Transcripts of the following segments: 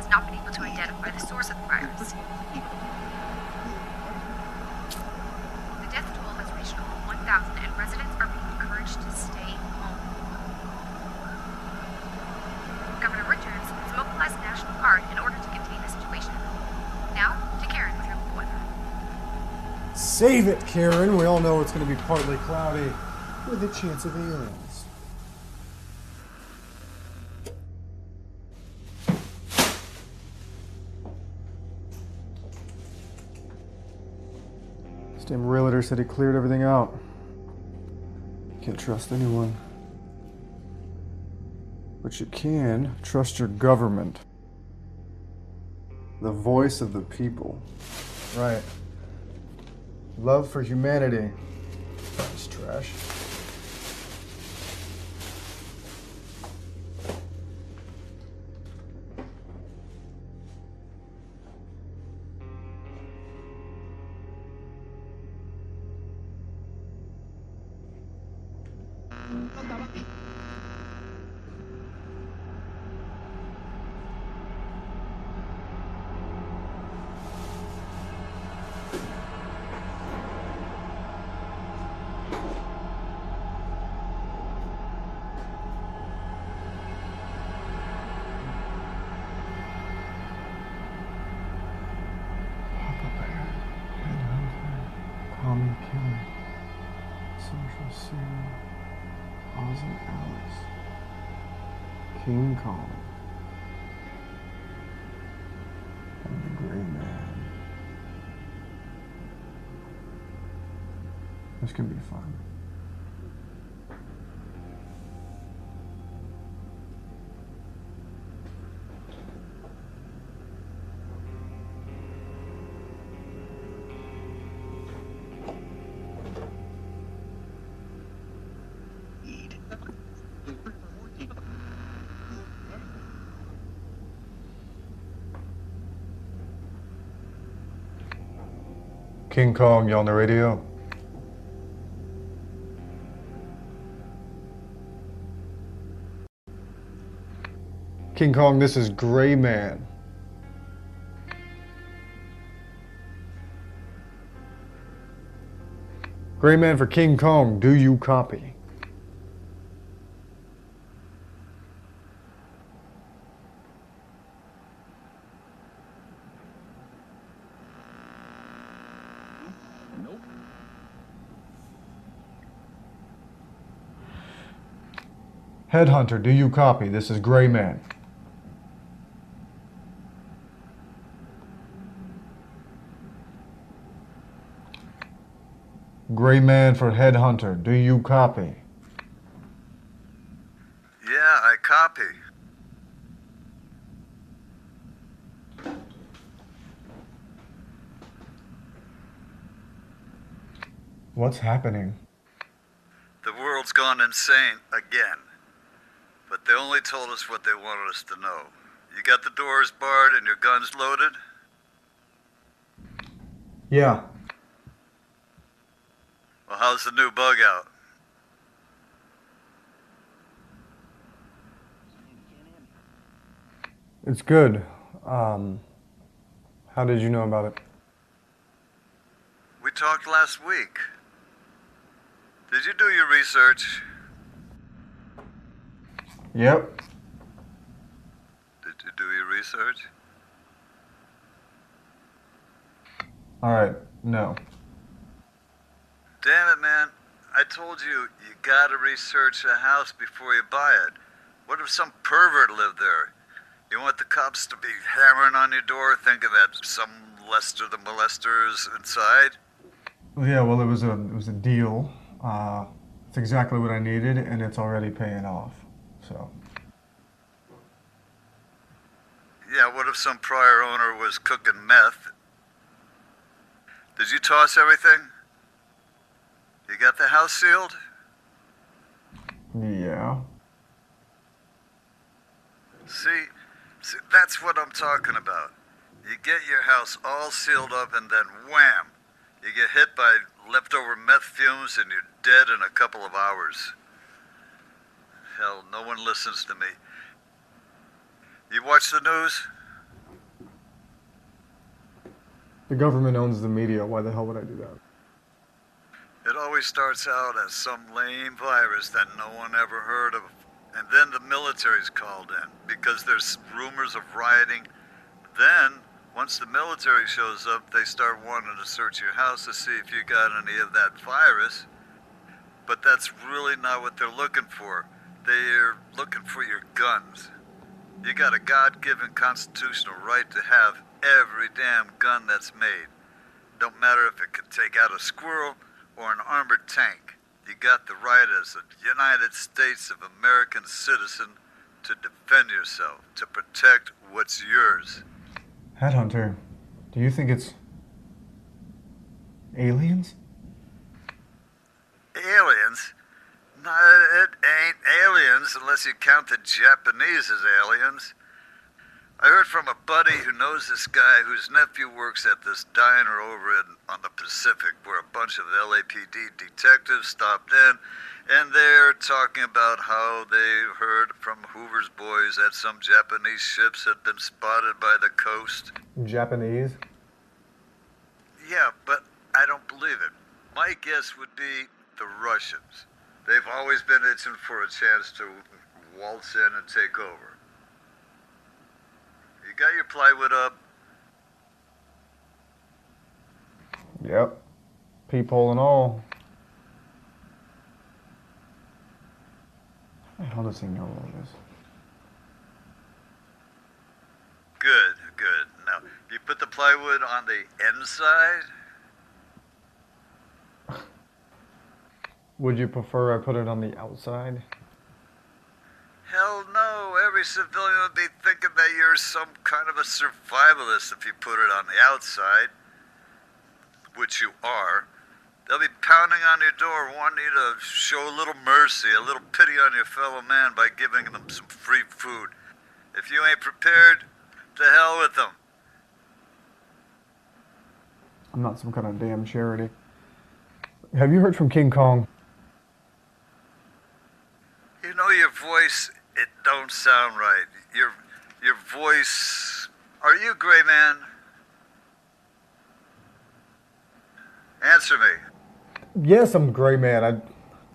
has not been able to identify the source of the virus. The death toll has reached over 1,000 and residents are being encouraged to stay home. Governor Richards has mobilized the National Guard in order to contain the situation. Now, to Karen with your weather. Save it, Karen. We all know it's going to be partly cloudy with a chance of aliens. This damn realtor said he cleared everything out. Can't trust anyone. But you can trust your government. The voice of the people. Right. Love for humanity. It's trash. Common Killer, Social Serial, Oz and Alice, King Kong, and the Gray Man. This can be fun. King Kong, you on the radio? King Kong, this is Gray Man. Gray Man for King Kong, do you copy? Headhunter, do you copy? This is Gray Man. Gray Man for Headhunter, do you copy? Yeah, I copy. What's happening? The world's gone insane again. But they only told us what they wanted us to know. You got the doors barred and your guns loaded? Yeah. Well, how's the new bug out? It's good. How did you know about it? We talked last week. Did you do your research? Yep. Did you do your research? Alright, no. Damn it, man. I told you, you gotta research a house before you buy it. What if some pervert lived there? You want the cops to be hammering on your door thinking that some Lester the molester is inside? Yeah, well, it was a deal. It's exactly what I needed, and it's already paying off. So. Yeah, what if some prior owner was cooking meth? Did you toss everything? You got the house sealed? Yeah. See, that's what I'm talking about. You get your house all sealed up and then wham! You get hit by leftover meth fumes and you're dead in a couple of hours. Hell, no one listens to me. You watch the news? The government owns the media. Why the hell would I do that? It always starts out as some lame virus that no one ever heard of, and then the military's called in because there's rumors of rioting. Then, once the military shows up, they start wanting to search your house to see if you got any of that virus. But that's really not what they're looking for. They're looking for your guns. You got a God-given constitutional right to have every damn gun that's made. Don't matter if it can take out a squirrel or an armored tank. You got the right as a United States of American citizen to defend yourself, to protect what's yours. Headhunter, do you think it's aliens? Aliens? No, it ain't aliens unless you count the Japanese as aliens. I heard from a buddy who knows this guy whose nephew works at this diner over on the Pacific where a bunch of LAPD detectives stopped in, and they're talking about how they heard from Hoover's boys that some Japanese ships had been spotted by the coast. Japanese? Yeah, but I don't believe it. My guess would be the Russians. They've always been itching for a chance to waltz in and take over. You got your plywood up? Yep. Peephole and all. How does he know all this? Good, good. Now, you put the plywood on the inside? Would you prefer I put it on the outside? Hell no. Every civilian would be thinking that you're some kind of a survivalist if you put it on the outside, which you are. They'll be pounding on your door wanting you to show a little mercy, a little pity on your fellow man by giving them some free food. If you ain't prepared, to hell with them. I'm not some kind of damn charity. Have you heard from King Kong? You know your voice, it don't sound right. Your voice... Are you Gray Man? Answer me. Yes, I'm Gray Man.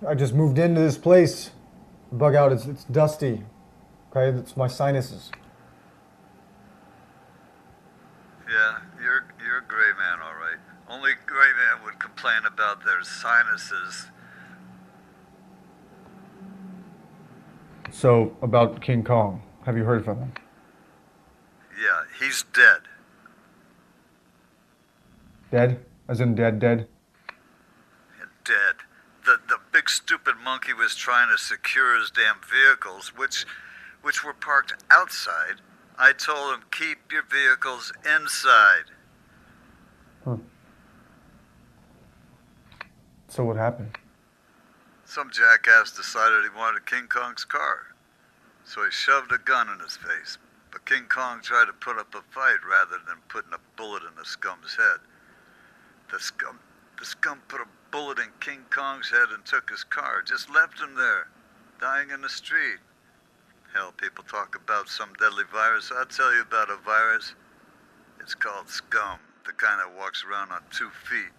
I just moved into this place. Bug out, it's dusty. Okay, it's my sinuses. Yeah, you're a Gray Man, all right. Only Gray Man would complain about their sinuses. So, about King Kong, have you heard from him? Yeah, he's dead. Dead? As in dead? Dead. The big stupid monkey was trying to secure his damn vehicles, which were parked outside. I told him, keep your vehicles inside. Huh. So what happened? Some jackass decided he wanted King Kong's car. So he shoved a gun in his face. But King Kong tried to put up a fight rather than putting a bullet in the scum's head. The scum put a bullet in King Kong's head and took his car. Just left him there, dying in the street. Hell, people talk about some deadly virus. I'll tell you about a virus. It's called scum, the kind that walks around on 2 feet.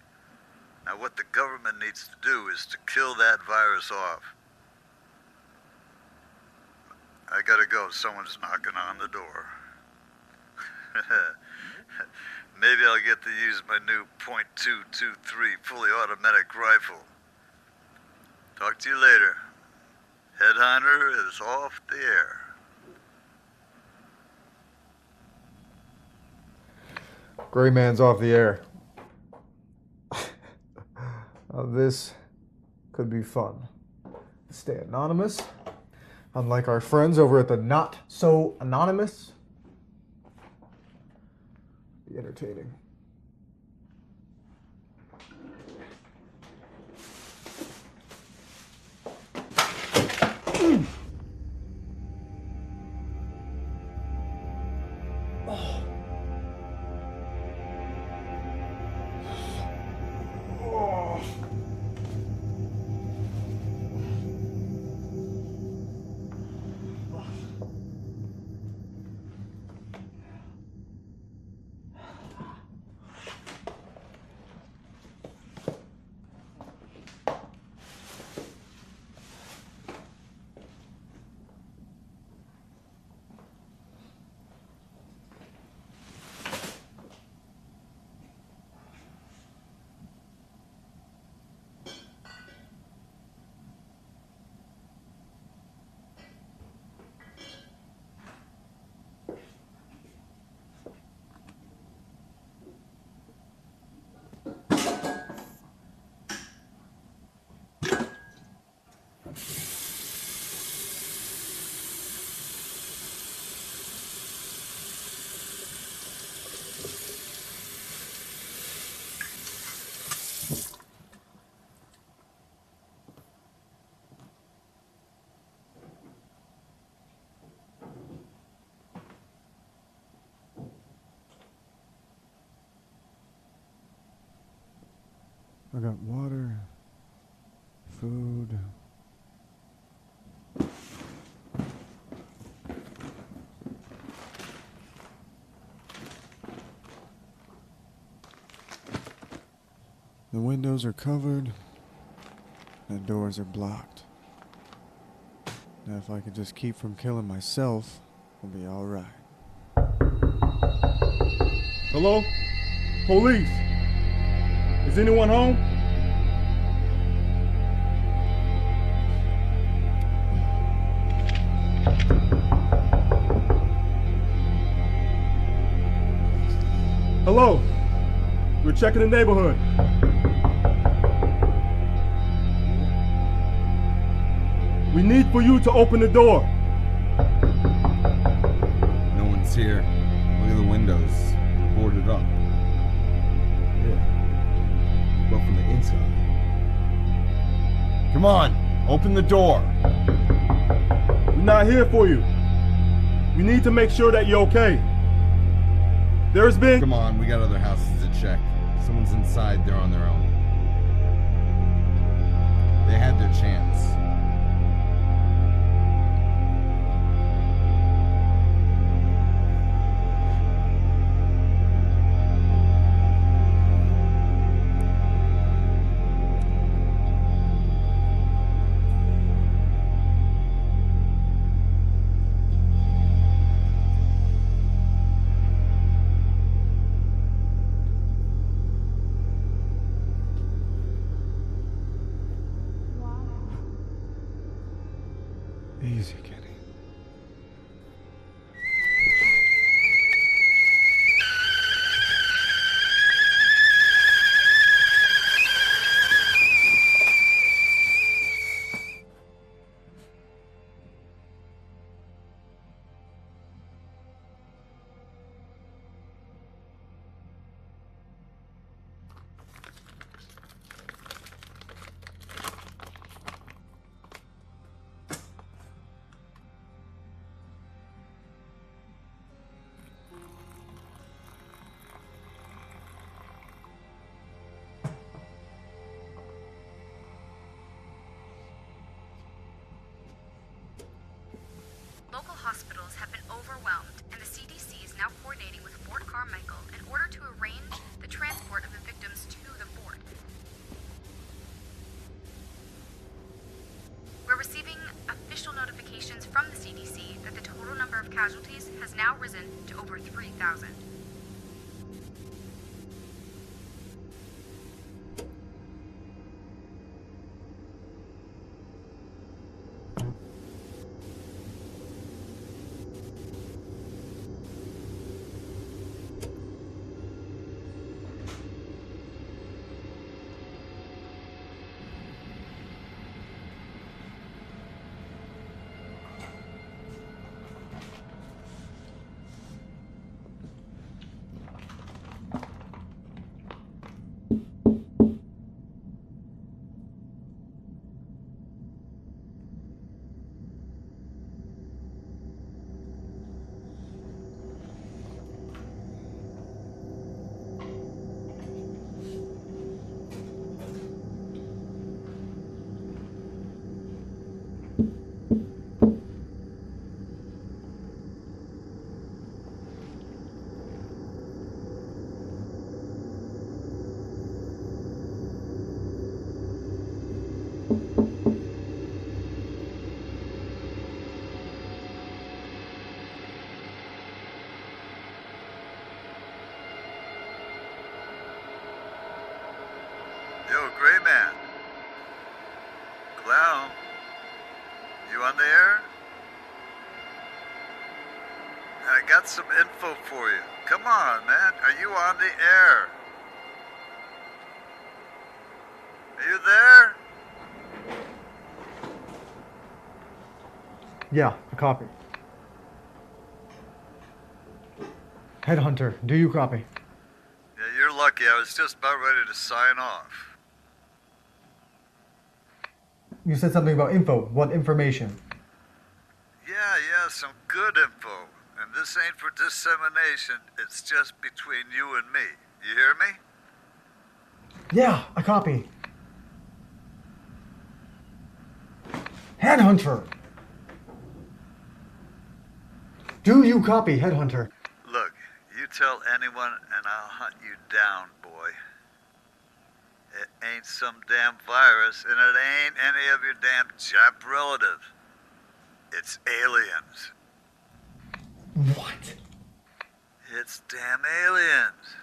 Now, what the government needs to do is to kill that virus off. I gotta go. Someone's knocking on the door. Maybe I'll get to use my new .223 fully automatic rifle. Talk to you later. Headhunter is off the air. Gray Man's off the air. This could be fun. Stay anonymous. Unlike our friends over at the Not So Anonymous. Be entertaining. I got water, food. The windows are covered, the doors are blocked. Now if I could just keep from killing myself, I'll be alright. Hello? Police? Is anyone home? Hello? We're checking the neighborhood. We need for you to open the door. No one's here. Look at the windows. They're boarded up. Yeah. Well, from the inside. Come on, open the door. We're not here for you. We need to make sure that you're okay. There's been... Come on, we got other houses to check. If someone's inside, they're on their own. They had their chance. Easy, Kenny. Local hospitals have been overwhelmed, and the CDC is now coordinating with Fort Carmichael in order to arrange the transport of the victims to the fort. We're receiving official notifications from the CDC that the total number of casualties has now risen to over 3,000. Yo, Gray Man. Clown. You on the air? I got some info for you. Come on, man. Are you on the air? Are you there? Yeah, I copy. Headhunter, do you copy? Yeah, you're lucky. I was just about ready to sign off. You said something about info. What information? Yeah, some good info. And this ain't for dissemination. It's just between you and me. You hear me? Yeah, I copy. Headhunter! Do you copy, Headhunter? Look, you tell anyone and I'll hunt you down, boy. It ain't some damn virus, and it ain't any of your damn Jap relatives. It's aliens. What? It's damn aliens.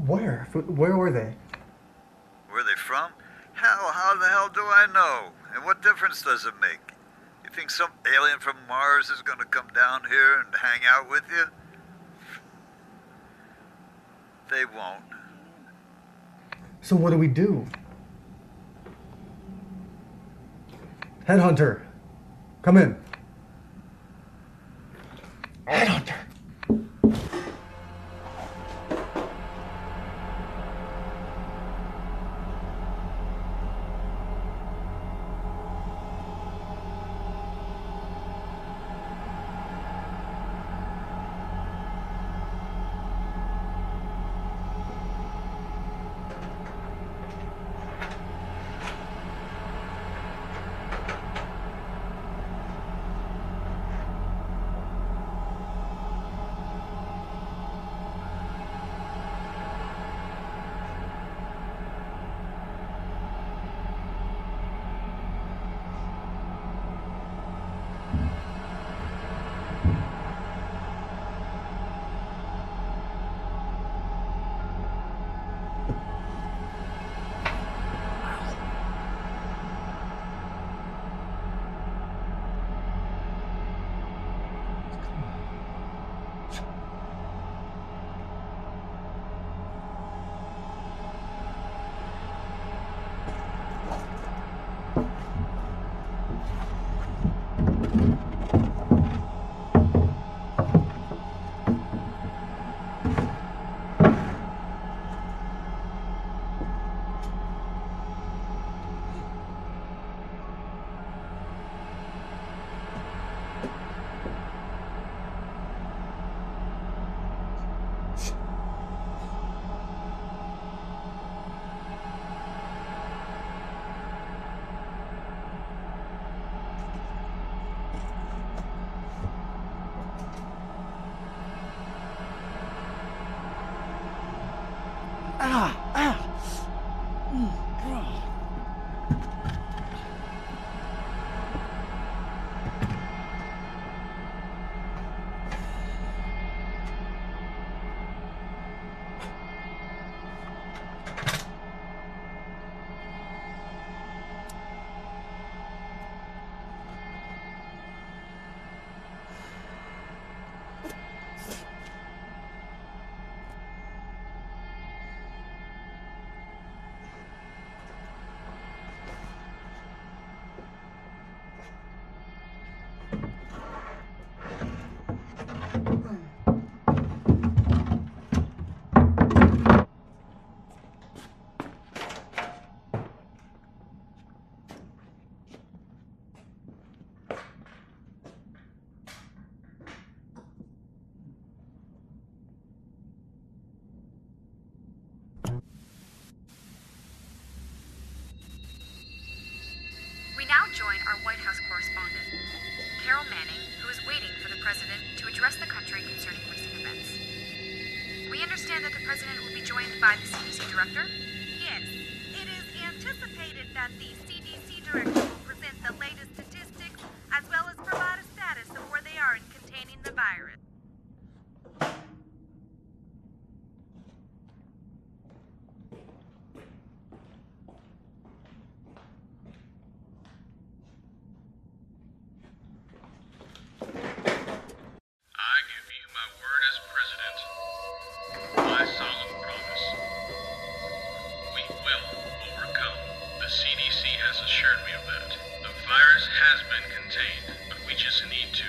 Where? Where were they? Where they from? How the hell do I know? And what difference does it make? You think some alien from Mars is gonna come down here and hang out with you? They won't. So what do we do? Headhunter, come in. Headhunter. We now join our White House correspondent, Carol Manning, who is waiting for the president to address the country concerning recent events. We understand that the president will be joined by the CDC director. Yes, it is anticipated that the CDC director will present the latest statistics as well as provide a status of where they are in containing the virus. I give you my word as president, my solemn promise. We will overcome. The CDC has assured me of that. The virus has been contained, but we just need to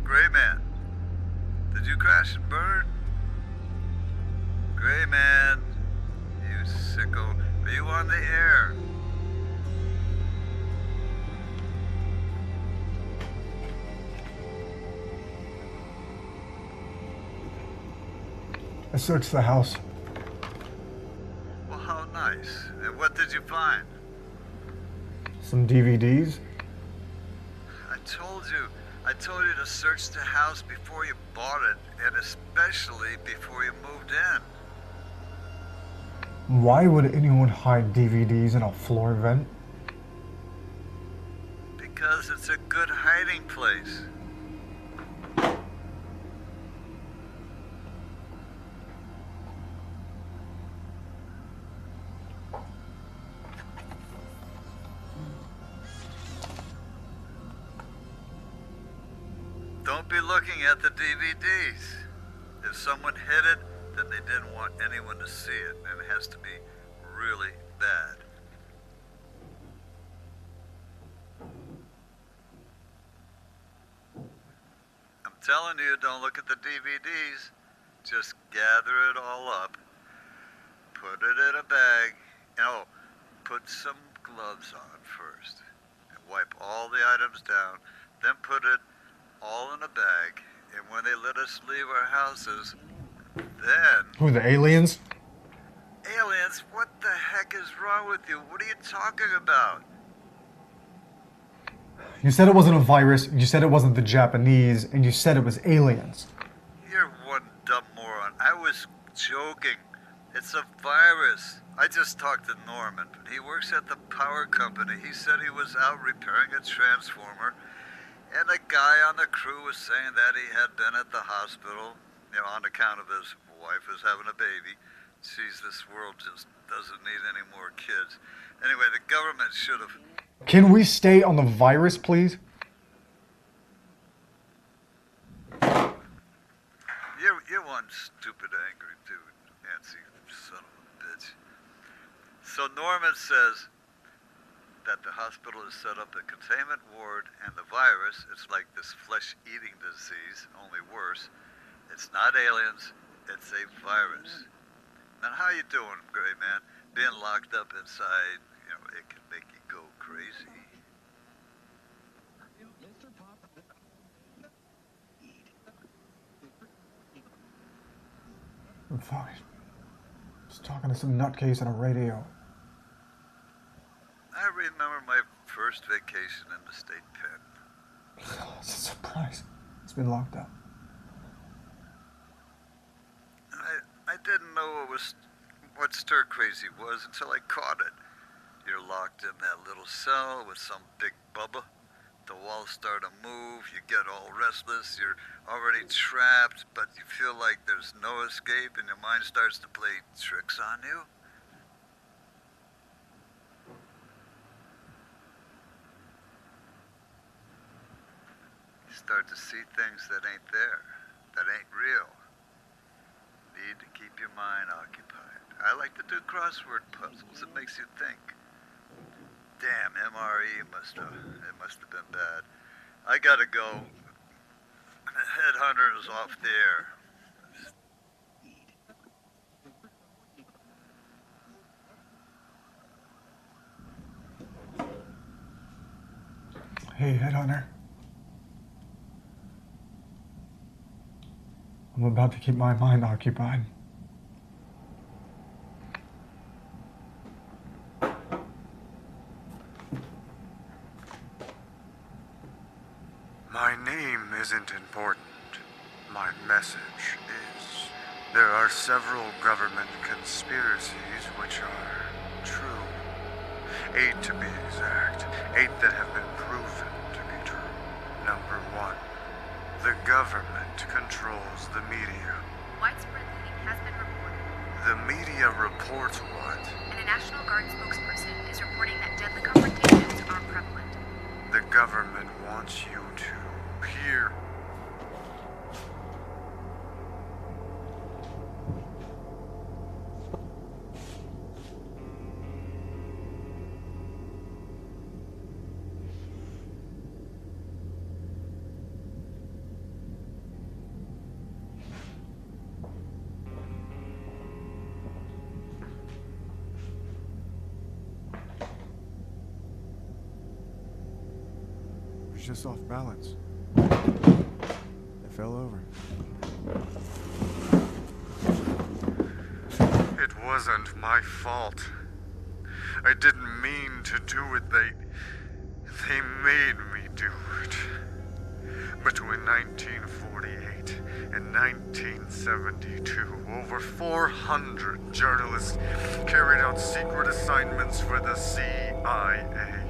Gray Man, did you crash and burn? Gray Man, you sicko, are you on the air? I searched the house. Well, how nice. And what did you find? Some DVDs. I told you to search the house before you bought it, and especially before you moved in. Why would anyone hide DVDs in a floor vent? Because it's a good hiding place. Don't be looking at the DVDs. If someone hid it, then they didn't want anyone to see it, and it has to be really bad. I'm telling you, don't look at the DVDs. Just gather it all up, put it in a bag, and put some gloves on first, and wipe all the items down, then put it all in a bag, and when they let us leave our houses, then... Who, the aliens? Aliens? What the heck is wrong with you? What are you talking about? You said it wasn't a virus, you said it wasn't the Japanese, and you said it was aliens. You're one dumb moron. I was joking. It's a virus. I just talked to Norman. He works at the power company. He said he was out repairing a transformer, and a guy on the crew was saying that he had been at the hospital, on account of his wife is having a baby. Sees this world just doesn't need any more kids. Anyway, the government should have... Can we stay on the virus, please? You're one stupid, angry dude, Nancy, son of a bitch. So Norman says that the hospital has set up a containment ward, and the virus, it's like this flesh-eating disease, only worse. It's not aliens, it's a virus. Now, how you doing, Gray Man? Being locked up inside, it can make you go crazy. I'm fine. Just talking to some nutcase on a radio. I remember my first vacation in the state pen. It's a surprise. It's been locked up. I didn't know what stir crazy was until I caught it. You're locked in that little cell with some big bubba. The walls start to move, you get all restless, you're already trapped, but you feel like there's no escape and your mind starts to play tricks on you. You start to see things that ain't there, that ain't real. Need to keep your mind occupied. I like to do crossword puzzles. It makes you think. Damn, MRE must have been bad. I gotta go. Headhunter is off the air. Hey, Headhunter. I'm about to keep my mind occupied. My name isn't important. My message is. There are several government conspiracies which are true. 8 to be exact. 8 that have been proven to be true. Number 1. The government controls the media. Widespread looting has been reported, The media reports what? and a National Guard spokesperson is reporting that deadly confrontations are prevalent. The government wants you to hear. just off balance. I fell over. It wasn't my fault. I didn't mean to do it. They made me do it. Between 1948 and 1972, over 400 journalists carried out secret assignments for the CIA.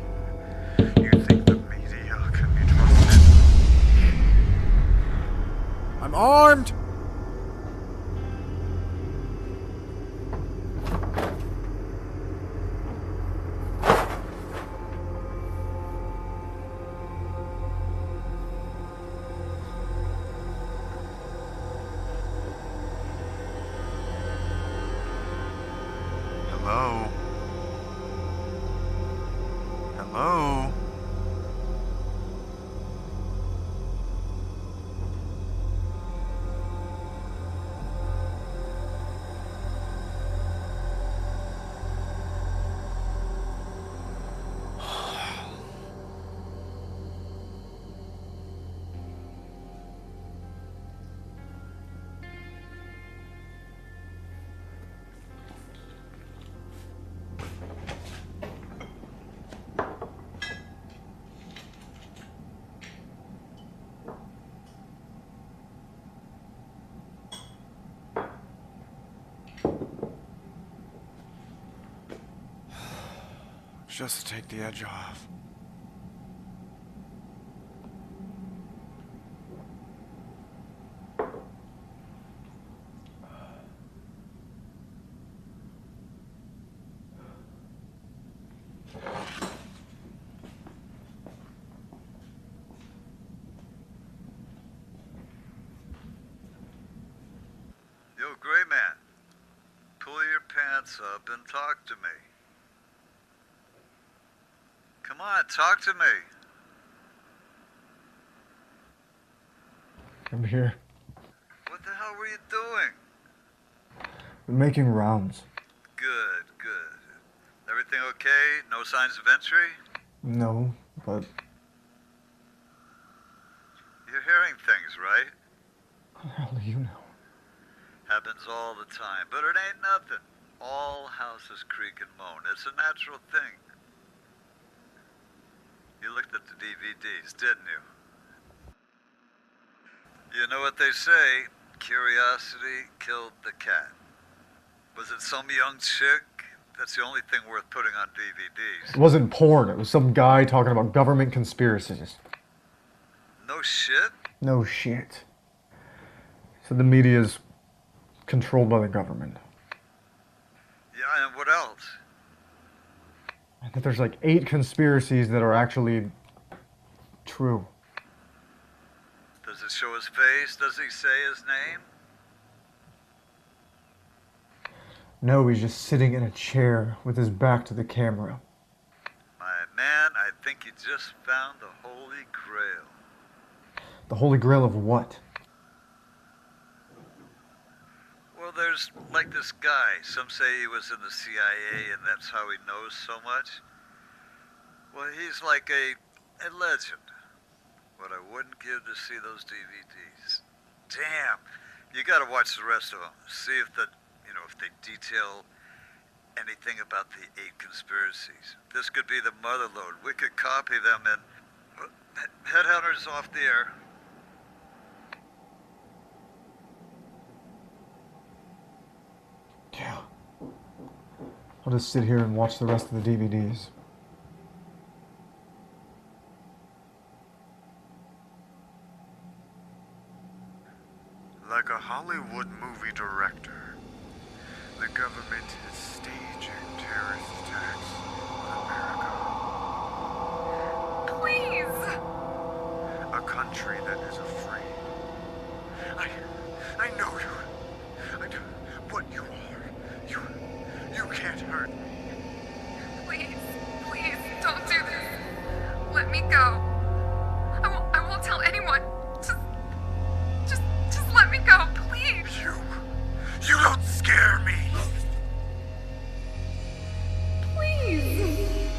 You think the media can be trusted? I'm armed! Hello? Hello? Just to take the edge off. Yo, Gray Man, pull your pants up and talk to me. Come on, talk to me. I'm here. What the hell were you doing? I'm making rounds. Good, good. Everything okay? No signs of entry? No, but You're hearing things, right? how the hell do you know? Happens all the time, but it ain't nothing. All houses creak and moan. It's a natural thing. You looked at the DVDs, didn't you? You know what they say, curiosity killed the cat. Was it some young chick? That's the only thing worth putting on DVDs. It wasn't porn. It was some guy talking about government conspiracies. No shit? No shit. So the media is controlled by the government. Yeah, and what else? I think there's like 8 conspiracies that are actually true. Does it show his face? Does he say his name? No, he's just sitting in a chair with his back to the camera. My man, I think you just found the Holy Grail. The Holy Grail of what? Well, there's like this guy. Some say he was in the CIA and that's how he knows so much. Well, he's like a legend. What I wouldn't give to see those DVDs. Damn, you gotta watch the rest of them. See if if they detail anything about the 8 conspiracies. This could be the mother lode. We could copy them and Headhunter's off the air. Yeah. I'll just sit here and watch the rest of the DVDs. Like a Hollywood movie director, the government is staging terrorist attacks on America. Please! A country that is afraid. I know you. I know what you are. You can't hurt me. Please, don't do this. Let me go. I won't tell anyone. Just let me go, please. You don't scare me. Please.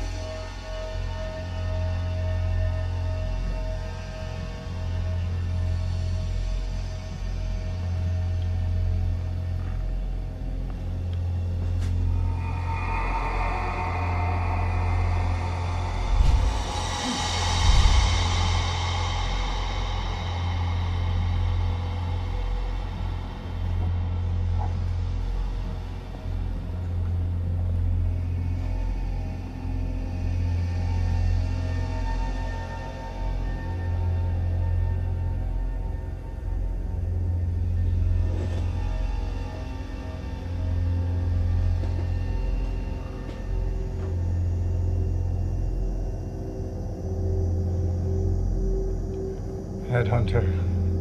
Headhunter,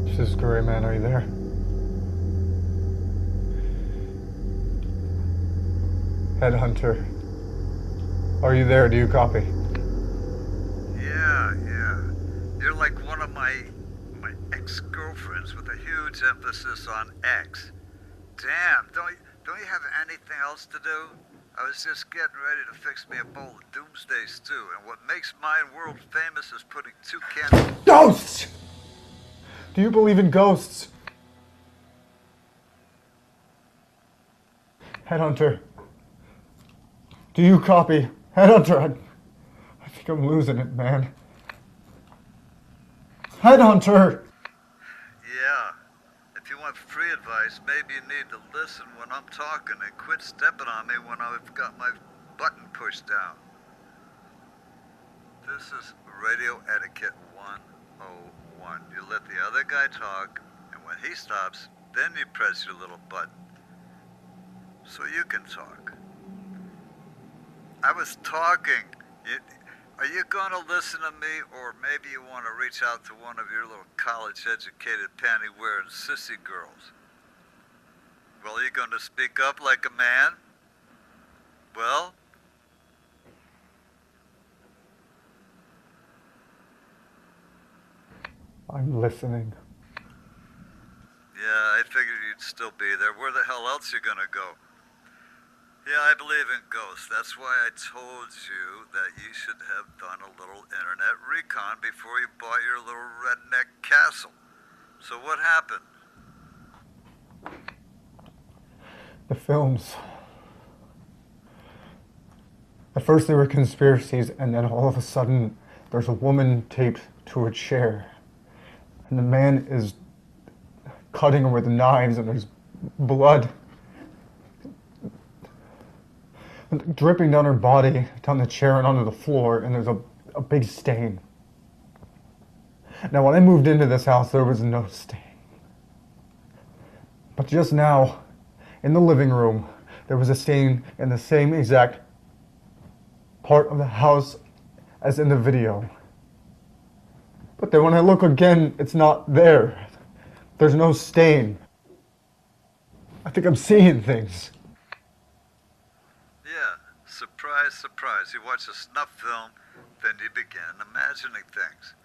this is Gray Man, are you there? Headhunter, are you there? Do you copy? Yeah. You're like one of my ex-girlfriends with a huge emphasis on X. Damn, don't you have anything else to do? I was just getting ready to fix me a bowl of doomsday stew, and what makes mine world famous is putting 2 cans... Ghosts! Do you believe in ghosts? Headhunter, do you copy? Headhunter, I think I'm losing it, man. Headhunter! Yeah. If you want free advice, maybe you need to listen when I'm talking and quit stepping on me when I've got my button pushed down. This is radio etiquette 101. You let the other guy talk, and when he stops, then you press your little button. So you can talk. I was talking. Are you going to listen to me, or maybe you want to reach out to one of your little college-educated panty-wearing sissy girls? Well, are you going to speak up like a man? Well? I'm listening. Yeah, I figured you'd still be there. Where the hell else you gonna go? Yeah, I believe in ghosts. That's why I told you that you should have done a little internet recon before you bought your little redneck castle. So what happened? The films. At first they were conspiracies, and then all of a sudden there's a woman taped to a chair. And the man is cutting her with knives, and there's blood dripping down her body, down the chair, and onto the floor, and there's a big stain. Now, when I moved into this house, there was no stain. But just now, in the living room, there was a stain in the same exact part of the house as in the video. But then when I look again, it's not there. There's no stain. I think I'm seeing things. Yeah, surprise, surprise. You watch a snuff film, then you begin imagining things.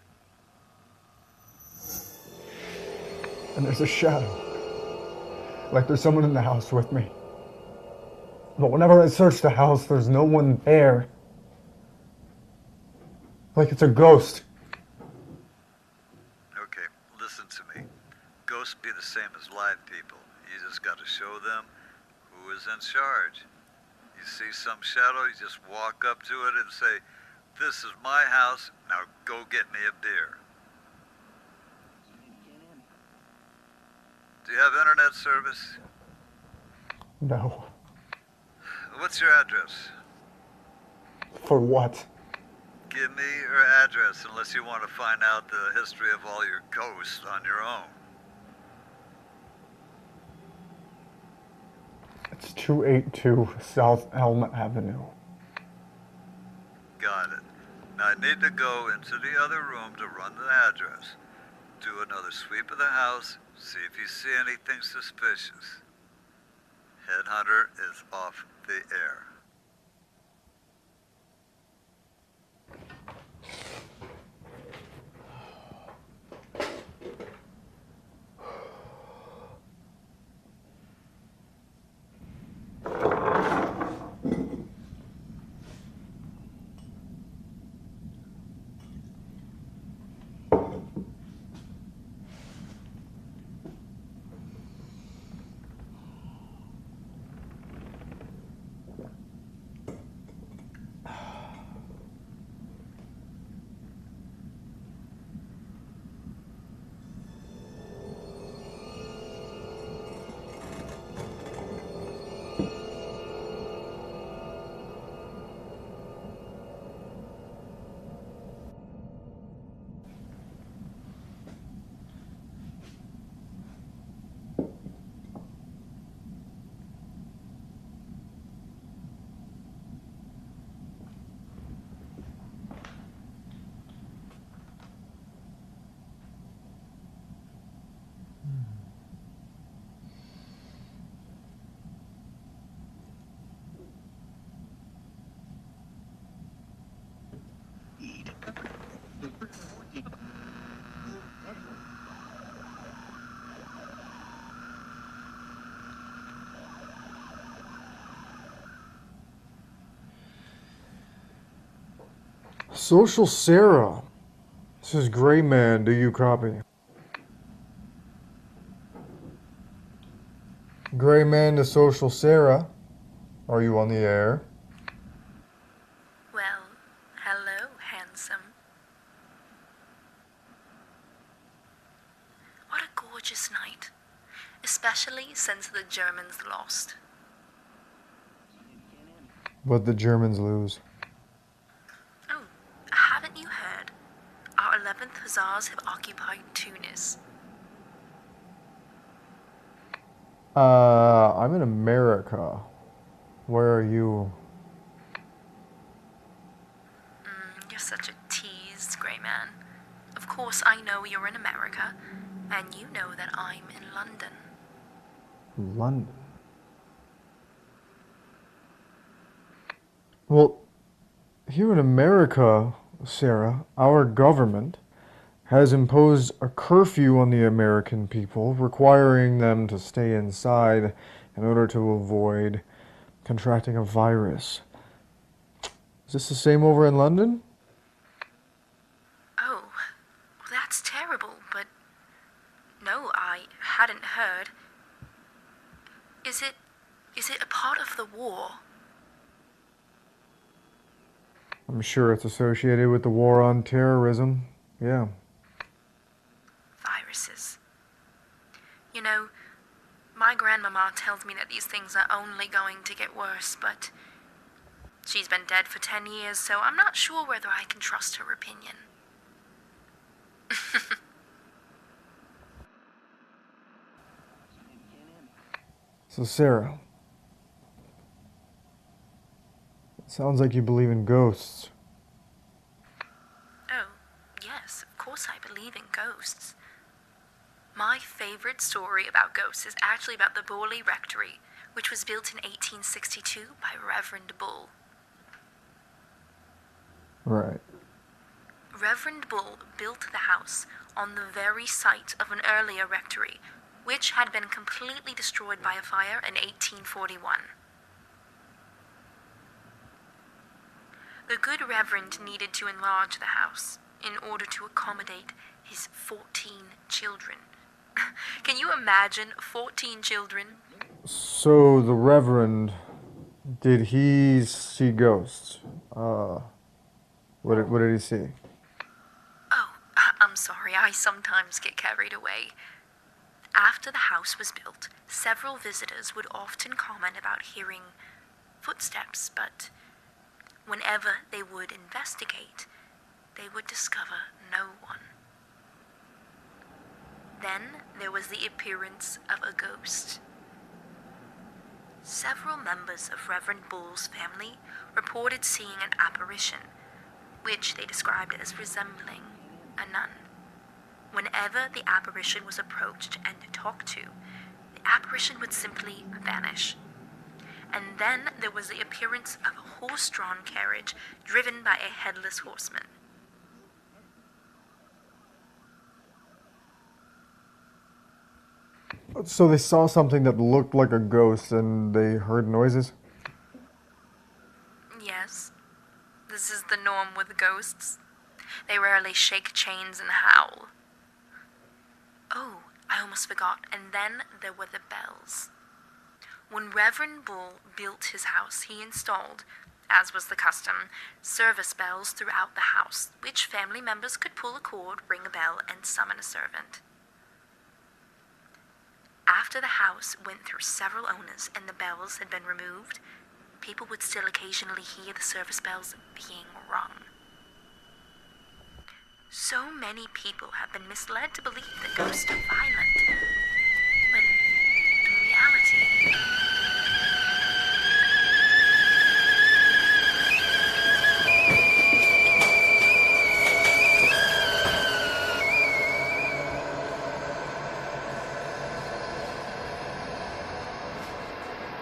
And there's a shadow. Like there's someone in the house with me. But whenever I search the house, there's no one there. Like it's a ghost. Okay, listen to me. Ghosts be the same as live people. You just gotta show them who is in charge. You see some shadow, you just walk up to it and say, "This is my house, now go get me a beer." Do you have internet service? No. What's your address? For what? Give me your address unless you want to find out the history of all your ghosts on your own. It's 282 South Elm Avenue. Got it. Now I need to go into the other room to run the address. Do another sweep of the house, see if you see anything suspicious. Headhunter is off the air. Social Sarah. This is Gray Man. Do you copy? Gray Man to Social Sarah. Are you on the air? Well, hello, handsome. What a gorgeous night, especially since the Germans lost. What the Germans lose? Oh, haven't you heard? Our 11th Hussars have occupied Tunis. I'm in America. Where are you? You're such a tease, Grey Man. Of course, I know you're in America, and you know that I'm in London. London. Well, here in America, Sarah, our government has imposed a curfew on the American people, requiring them to stay inside in order to avoid contracting a virus. Is this the same over in London? Oh, well, that's terrible, but no, I hadn't heard. Is it a part of the war? I'm sure it's associated with the war on terrorism. Yeah. Viruses. You know, my grandmama tells me that these things are only going to get worse, but she's been dead for 10 years, so I'm not sure whether I can trust her opinion. So, Sarah, it sounds like you believe in ghosts. Oh, yes, of course I believe in ghosts. My favorite story about ghosts is actually about the Borley Rectory, which was built in 1862 by Reverend Bull. Right. Reverend Bull built the house on the very site of an earlier rectory, which had been completely destroyed by a fire in 1841. The good Reverend needed to enlarge the house in order to accommodate his 14 children. Can you imagine 14 children? So the Reverend, did he see ghosts? What did he see? Oh, I'm sorry, I sometimes get carried away. After the house was built, several visitors would often comment about hearing footsteps, but whenever they would investigate, they would discover no one. Then there was the appearance of a ghost. Several members of Reverend Bull's family reported seeing an apparition, which they described as resembling a nun. Whenever the apparition was approached and talked to, the apparition would simply vanish. And then there was the appearance of a horse-drawn carriage driven by a headless horseman. So they saw something that looked like a ghost and they heard noises? Yes, this is the norm with ghosts. They rarely shake chains and howl. Oh, I almost forgot, and then there were the bells. When Reverend Bull built his house, he installed, as was the custom, service bells throughout the house, which family members could pull a cord, ring a bell, and summon a servant. After the house went through several owners and the bells had been removed, people would still occasionally hear the service bells being rung. So many people have been misled to believe that ghosts are violent, when in reality...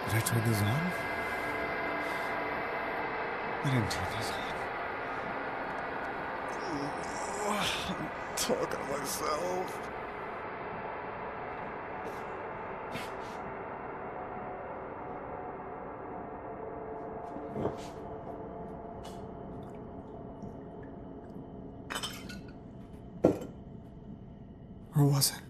Did I turn these on? I didn't turn these on. I'm talking to myself. Or was it?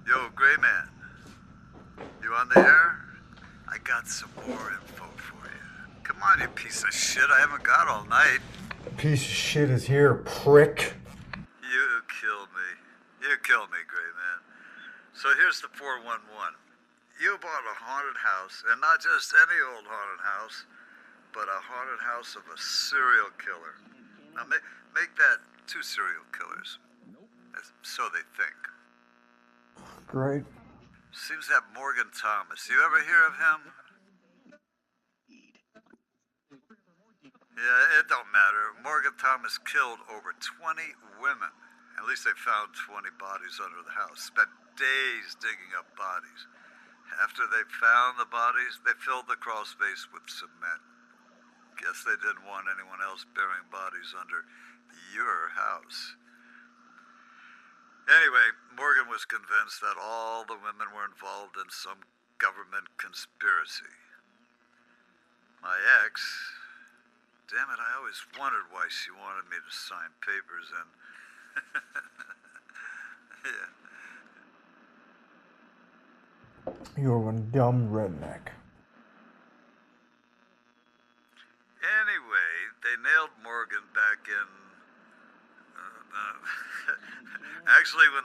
Yo, Gray Man. You on the air? I got some more info for you. Come on, you piece of shit. I haven't got all night. Piece of shit is here, prick. You killed me. You killed me, Gray Man. So here's the 411. You bought a haunted house, and not just any old haunted house, but a haunted house of a serial killer. Now make that 2 serial killers. So they think. Great. Seems that Morgan Thomas. You ever hear of him? Yeah, it don't matter. Morgan Thomas killed over 20 women. At least they found 20 bodies under the house. Spent days digging up bodies. After they found the bodies, they filled the crawl space with cement. Guess they didn't want anyone else burying bodies under your house. Anyway, Morgan was convinced that all the women were involved in some government conspiracy. My ex, damn it, I always wondered why she wanted me to sign papers and... yeah. You're one dumb redneck. Anyway, they nailed Morgan back in... Actually, when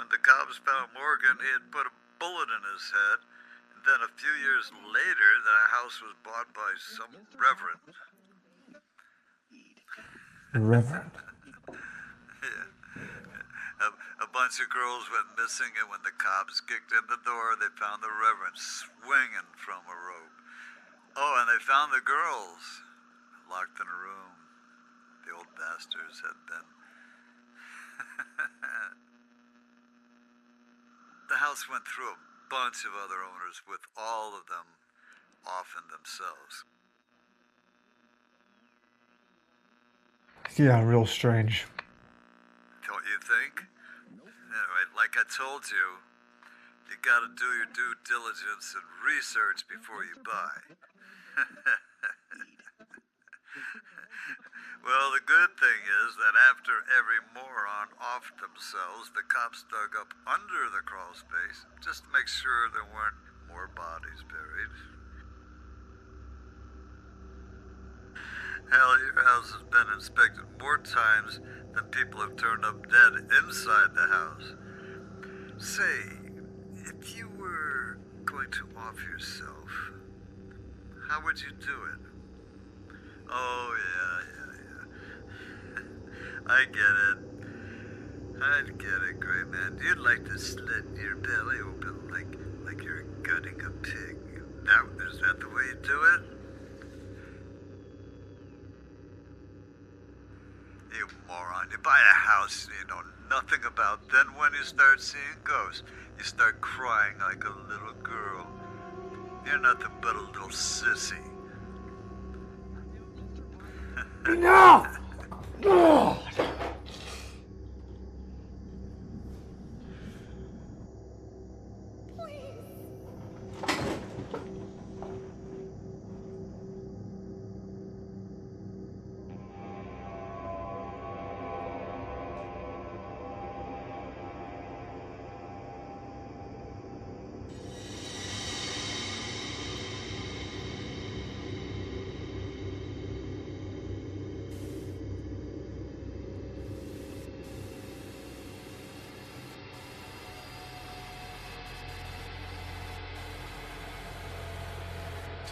the cops found Morgan, he had put a bullet in his head. And then a few years later, the house was bought by some reverend. Reverend? Yeah. A bunch of girls went missing, and when the cops kicked in the door, they found the reverend swinging from a rope. Oh, and they found the girls locked in a room. The old bastards had been... The house went through a bunch of other owners, with all of them off in themselves. Yeah, real strange. Don't you think? Anyway, like I told you, you gotta do your due diligence and research before you buy. Well, the good thing is that after every moron offed themselves, the cops dug up under the crawl space just to make sure there weren't more bodies buried. Hell, your house has been inspected more times than people have turned up dead inside the house. Say, if you were going to off yourself, how would you do it? Oh, yeah. I get it. I'd get it, Gray Man. You'd like to slit your belly open like you're gutting a pig. Now, is that the way you do it? You moron. You buy a house you know nothing about. Then when you start seeing ghosts, you start crying like a little girl. You're nothing but a little sissy. Enough! God.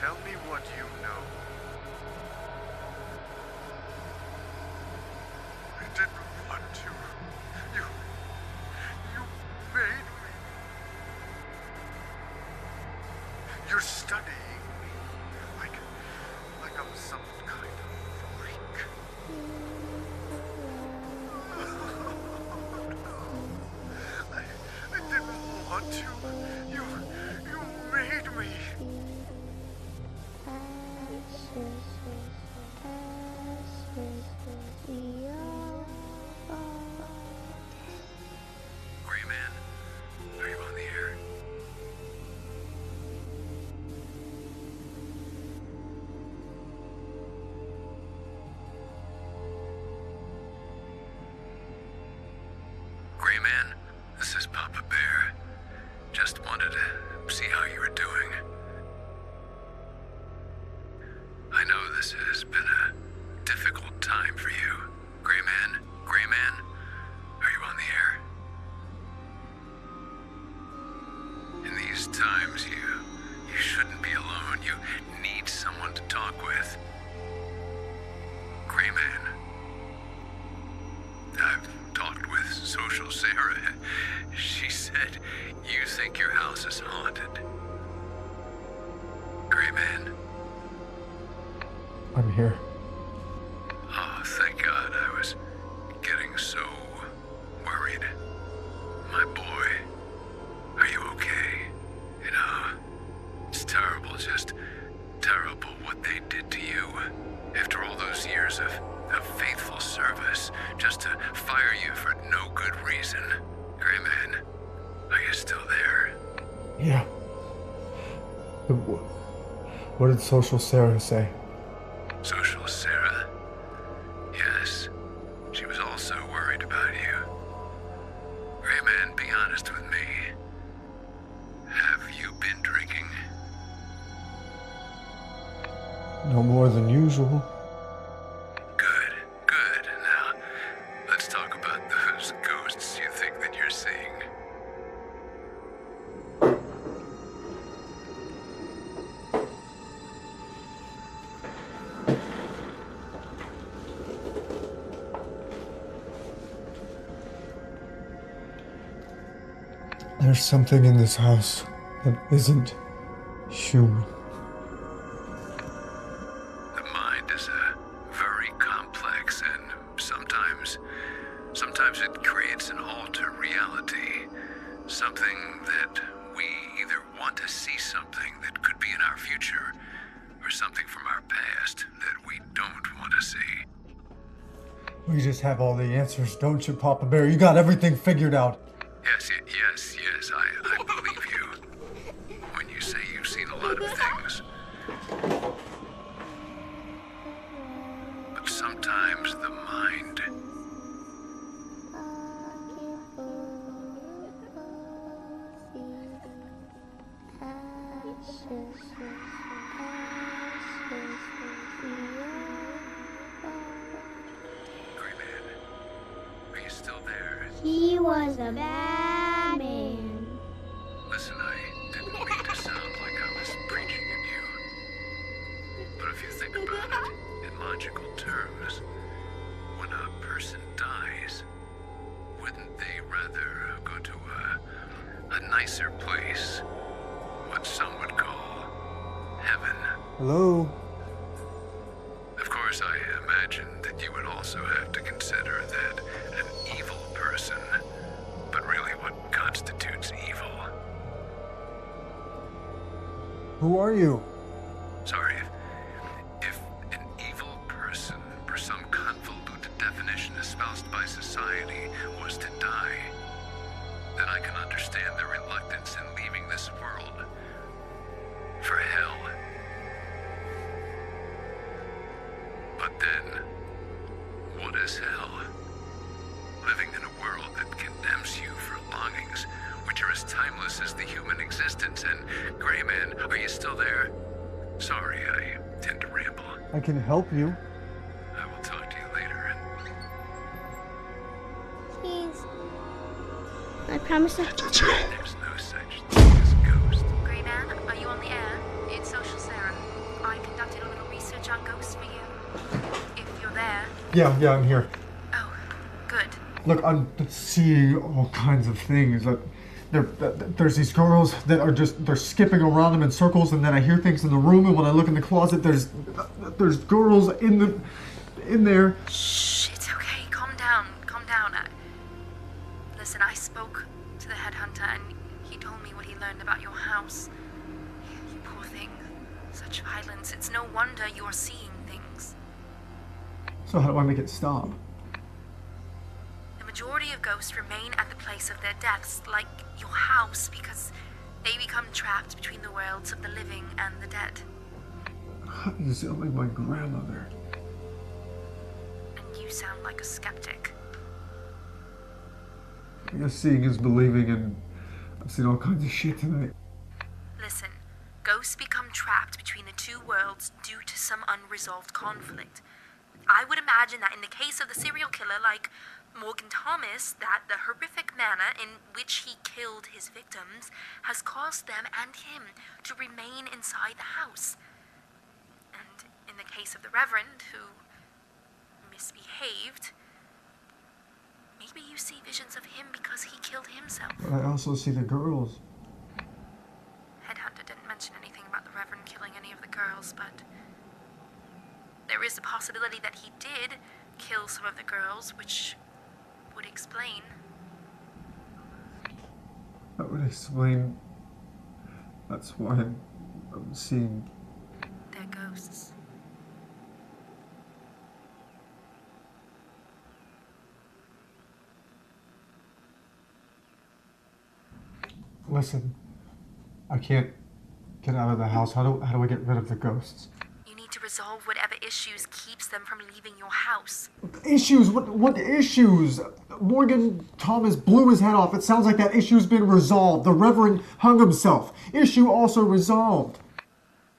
Tell me what you know. I didn't want to. You made me. You're studying me like I'm some kind of freak. I didn't want to. You made me. Gray Man, are you on the air? Man, this is Papa Bear. Just wanted to see how you were doing. I know this has been a difficult time for you. Gray Man, are you on the air? In these times, you shouldn't be alone. You need someone to talk with. Gray Man. I've talked with Social Sarah. She said you think your house is haunted. Gray Man. I'm here. Oh, thank God. I was getting so worried. My boy, are you okay? You know, it's terrible, just terrible what they did to you. After all those years of faithful service, just to fire you for no good reason. Gray Man, are you still there? Yeah. What did Social Sarah say? Social Sarah? Yes. She was also worried about you. Gray Man, be honest with me. Have you been drinking? No more than usual. Good. Now, let's talk about those ghosts you think that you're seeing. There's something in this house that isn't human. The mind is very complex, and sometimes it creates an altered reality. Something that we either want to see something that could be in our future, or something from our past that we don't want to see. We just have all the answers, don't you, Papa Bear? You got everything figured out. Yes, I believe you. When you say you've seen a lot of things. But sometimes the mind... Gray Man, are you still there? He was a bad man. Listen, I didn't mean to sound like I was preaching at you. But if you think about it in logical terms, when a person dies, wouldn't they rather go to a nicer place? What some would call heaven. Hello? Of course, I imagine that you would also have to consider that an evil person, but really what constitutes evil. Who are you? Sorry, if an evil person, per some convoluted definition espoused by society, was to die, then I can understand the reluctance in leaving this world for hell. But then, what is hell? Living in a world that condemns you for longings which are as timeless as the human existence. And, Gray Man, are you still there? Sorry, I tend to ramble. I can help you. I will talk to you later. Please. I promise not to. There's no such thing as ghost. Gray Man, are you on the air? It's Social Sarah. I conducted a little research on ghosts for you. If you're there. Yeah, I'm here. Oh, good. Look, I'm seeing all kinds of things. There's these girls that are they're skipping around them in circles, and then I hear things in the room, and when I look in the closet, there's girls in there. Shh, it's okay. Calm down. Listen, I spoke to the headhunter, and he told me what he learned about your house. You poor thing. Such violence. It's no wonder you're seeing things. So how do I make it stop? The majority of ghosts remain at the place of their deaths, like your house, because they become trapped between the worlds of the living and the dead. You sound like my grandmother. And you sound like a skeptic. I guess seeing is believing, and I've seen all kinds of shit tonight. Listen, ghosts become trapped between the two worlds due to some unresolved conflict. I would imagine that in the case of the serial killer like Morgan Thomas, that the horrific manner in which he killed his victims has caused them and him to remain inside the house. And in the case of the Reverend, who misbehaved, maybe you see visions of him because he killed himself. But I also see the girls. Headhunter didn't mention anything about the Reverend killing any of the girls, but there is a possibility that he did kill some of the girls, which would explain. That would explain. That's why I'm seeing. They're ghosts. Listen, I can't get out of the house. How do I get rid of the ghosts? You need to resolve whatever issues keeps them from leaving your house. Issues? What issues? Morgan Thomas blew his head off. It sounds like that issue's been resolved. The Reverend hung himself. Issue also resolved.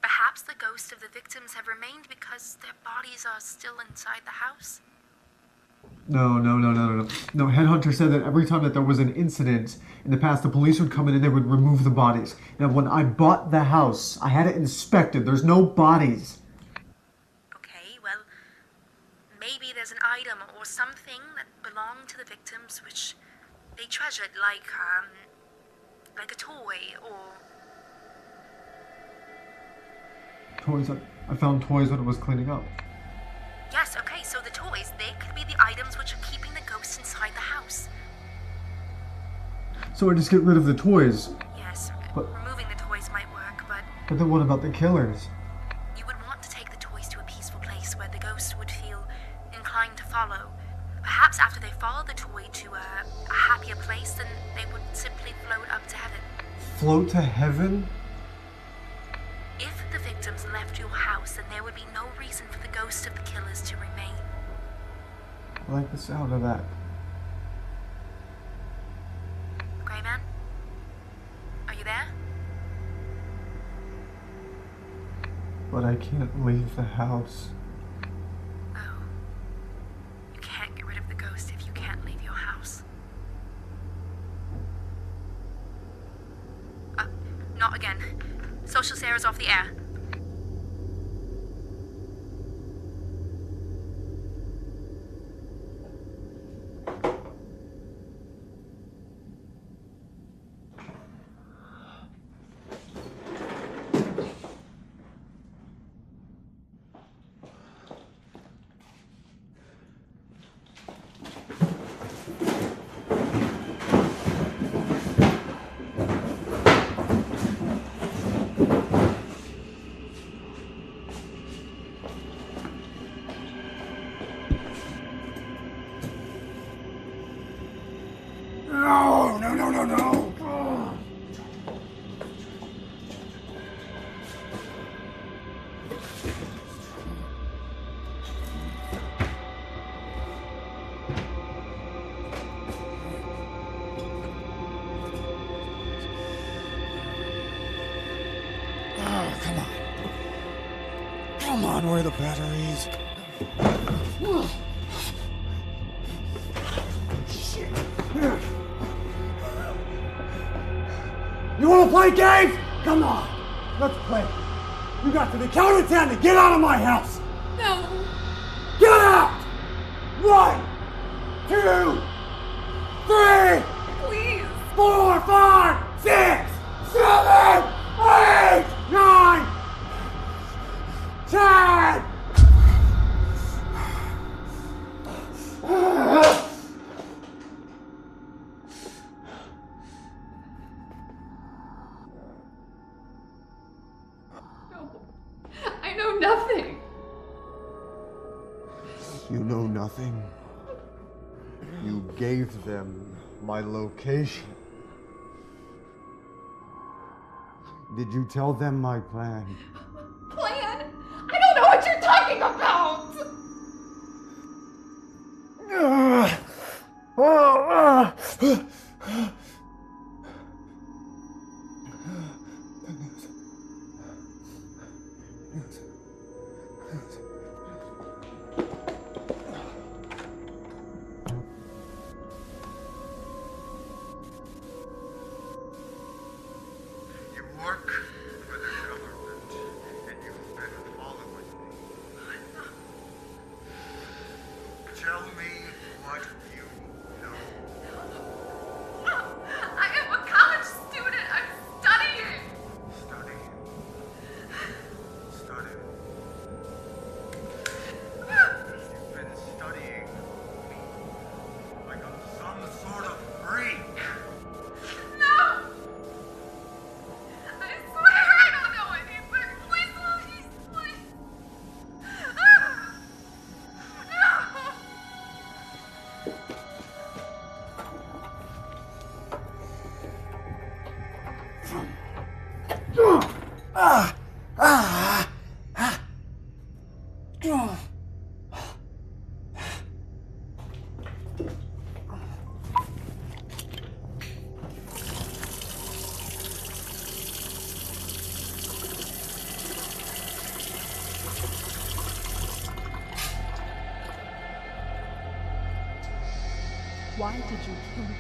Perhaps the ghosts of the victims have remained because their bodies are still inside the house. No. No, Headhunter said that every time that there was an incident in the past, the police would come in and they would remove the bodies. Now, when I bought the house, I had it inspected. There's no bodies. Okay, well, maybe there's an item or something that belonged to the victims which they treasured, like a toy or... Toys. I found toys when I was cleaning up. Yes, okay, so the toys, they could be the items which are keeping the ghosts inside the house. So I just get rid of the toys. Yes, but removing the toys might work, but... But then what about the killers? You would want to take the toys to a peaceful place where the ghosts would feel inclined to follow. Perhaps after they follow the toy to a happier place, then they would simply float up to heaven. Float to heaven? If the victims left your house, then there would be no reason for the ghosts of the killers to remain. I like the sound of that. Gray Man? Are you there? But I can't leave the house. Oh. You can't get rid of the ghost if you can't leave your house. Not again. Social Sarah's off the air. No. Oh, come on, where are the batteries? Shit. You wanna play games? Come on, let's play. You got to the count of 10 to get out of my house. No. Get out! 1, 2, 3, Please. 4, 5, 6, 7, 8, 9, 10. I know nothing. You know nothing. You gave them my location. Did you tell them my plan? Plan? I don't know what you're talking about! You work for the government, and you've been following me. Tell me what you know. I am a college student. I'm studying. Study. You've been studying me like I'm some sort of freak. No. I swear I don't know anything. Please, please. No. Why did you kill me?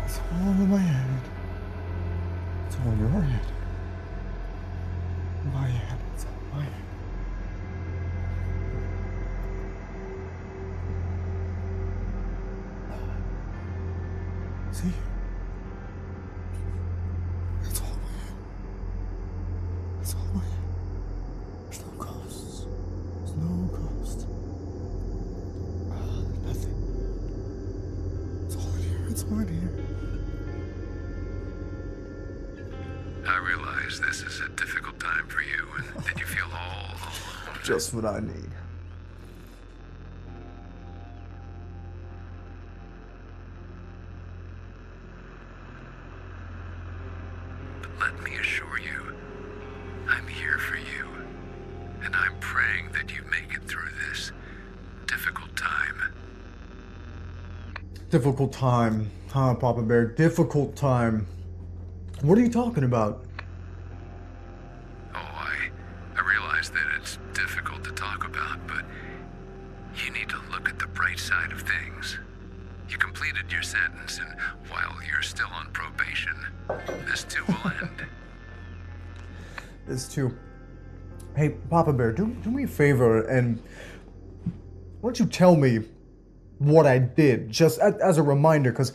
It's all in my head. It's all in your head. My head. It's all my head. See? It's all my head. It's all my head. There's no ghosts. There's no ghosts. Nothing. It's all in here. It's all in here. I realize this is a difficult time for you, and that you feel all alone. Just what I need. But let me assure you, I'm here for you, and I'm praying that you make it through this difficult time. Difficult time. Huh, Papa Bear? Difficult time. What are you talking about? Oh, I realize that it's difficult to talk about, but you need to look at the bright side of things. You completed your sentence, and while you're still on probation, this too will end. This too. Hey, Papa Bear, do me a favor and why don't you tell me what I did, just as a reminder, because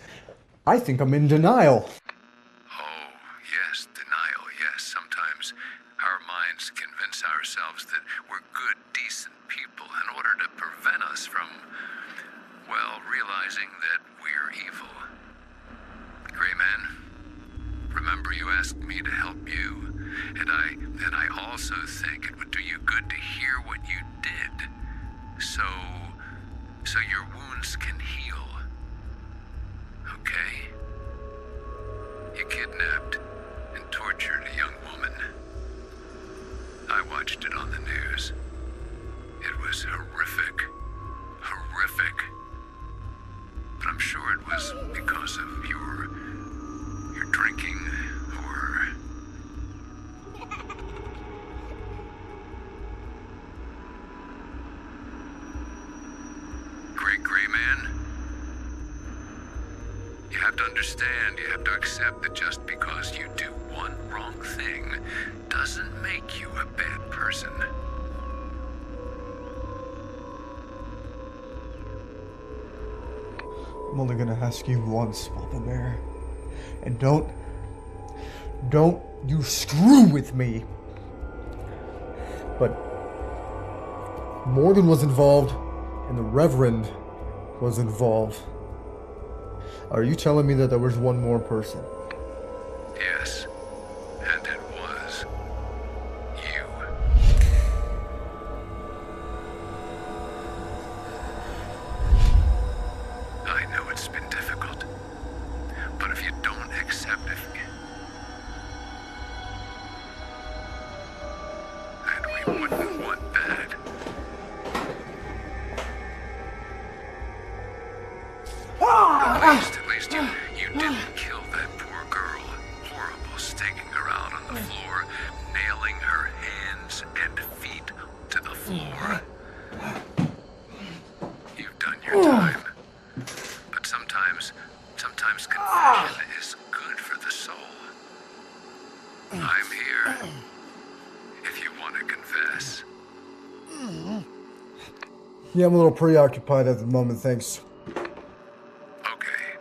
I think I'm in denial. Oh, yes, denial, yes. Sometimes our minds convince ourselves that we're good, decent people in order to prevent us from, well, realizing that we're evil. Gray Man, remember you asked me to help you, and I also think it would do you good to hear what you did, so your wounds can heal. Okay? You kidnapped and tortured a young woman. I watched it on the news. It was horrific. Horrific. But I'm sure it was because of your drinking or... Gray Man? You have to understand, you have to accept that just because you do one wrong thing doesn't make you a bad person. I'm only gonna ask you once, Papa Bear. And don't you screw with me. But Morgan was involved, and the Reverend was involved. Are you telling me that there was one more person? Yes, wouldn't want that. At least you didn't kill that poor girl. Horrible, staking her out on the floor, nailing her hands and feet to the floor. You've done your time. But sometimes confession is good for the soul. I'm here if you want to confess. Yeah, I'm a little preoccupied at the moment, thanks. Okay.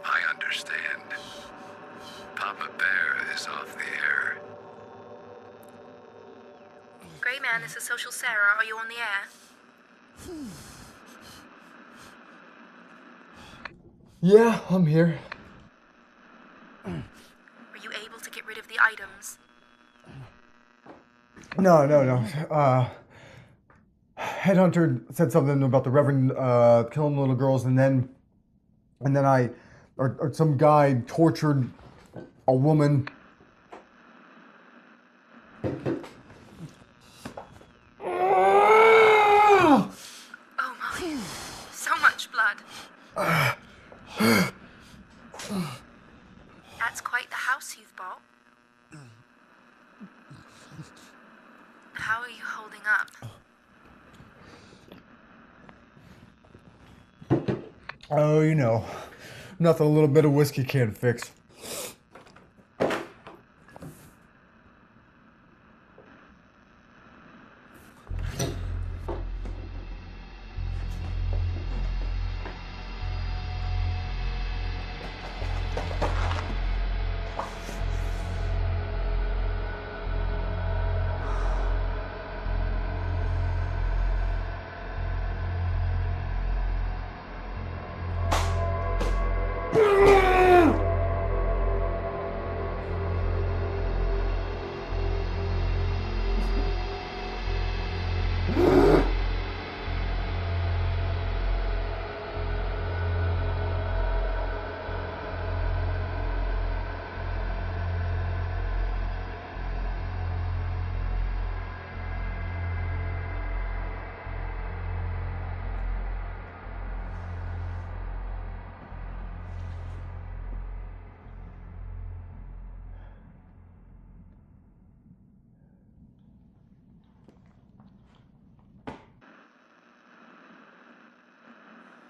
I understand. Papa Bear is off the air. Grey Man, this is Social Sarah. Are you on the air? Yeah, I'm here. Were you able to get rid of the items? No. Headhunter said something about the Reverend killing little girls, and then some guy tortured a woman. Oh my, so much blood. That's quite the house you've bought. How are you holding up? Oh, you know, nothing a little bit of whiskey can't fix.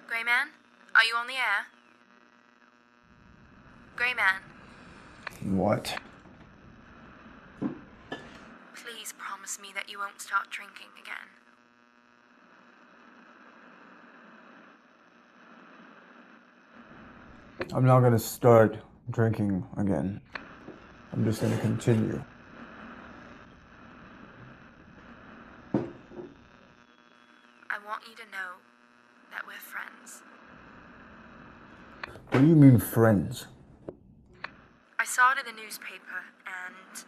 Grey Man, are you on the air? Grey Man, What? please promise me that you won't start drinking again. I'm not gonna start drinking again. I'm just gonna continue. I want you to know that we're friends. What do you mean, friends? I saw it in the newspaper, and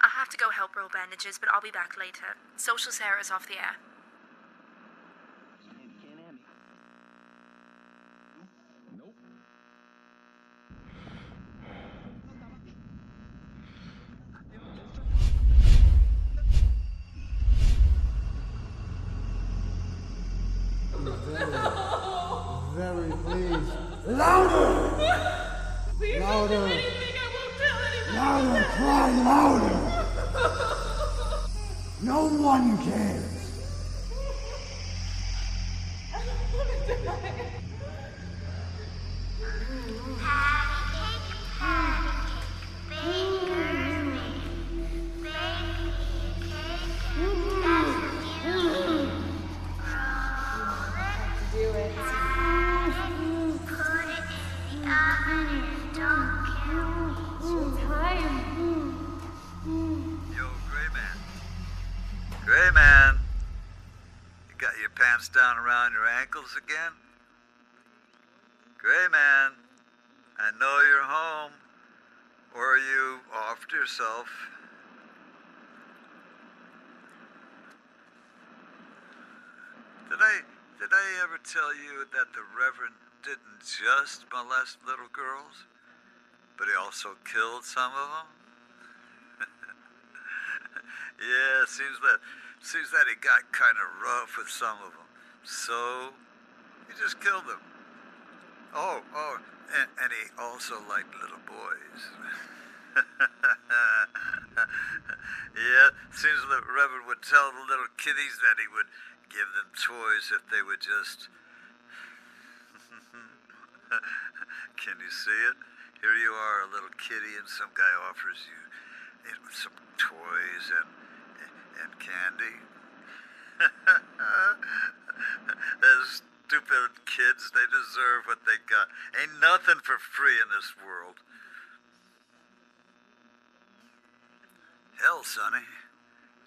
I have to go help roll bandages, but I'll be back later. Social Sarah's off the air. Very please. Louder! Please Louder. don't do anything. I won't tell anyone. Louder, cry louder! No one cares. I don't want to die. Yo, Gray Man. Gray Man. You got your pants down around your ankles again? Gray Man. I know you're home. Or are you off to yourself? Did I ever tell you that the Reverend didn't just molest little girls, but he also killed some of them? Yeah, seems that he got kind of rough with some of them. So, he just killed them. Oh, and he also liked little boys. Yeah, seems the Reverend would tell the little kiddies that he would give them toys if they would just... Can you see it? Here you are, a little kitty, and some guy offers you some toys and candy. Those stupid kids, they deserve what they got. Ain't nothing for free in this world. Hell, Sonny,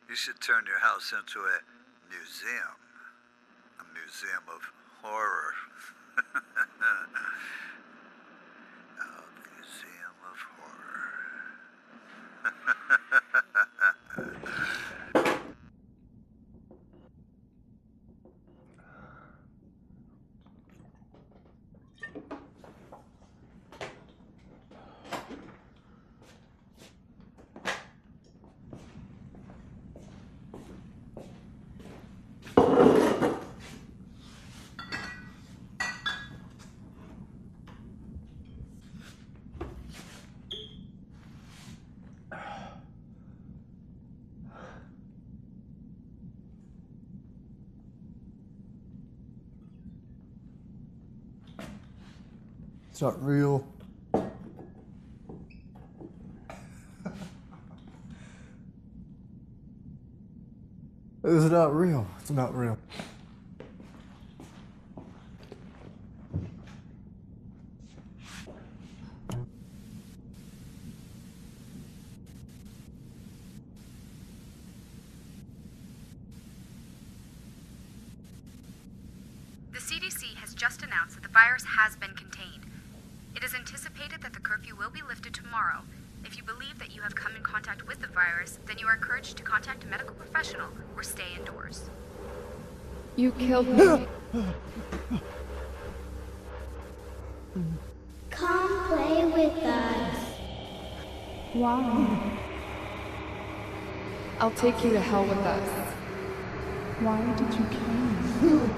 you should turn your house into a museum. A museum of horror. A museum of horror. It's not real. It's not real. It's not real. The CDC has just announced that the virus has been contained. It is anticipated that the curfew will be lifted tomorrow. If you believe that you have come in contact with the virus, then you are encouraged to contact a medical professional or stay indoors. You killed me. Come play with us. Why? I'll take you to hell with us. Why did you kill me?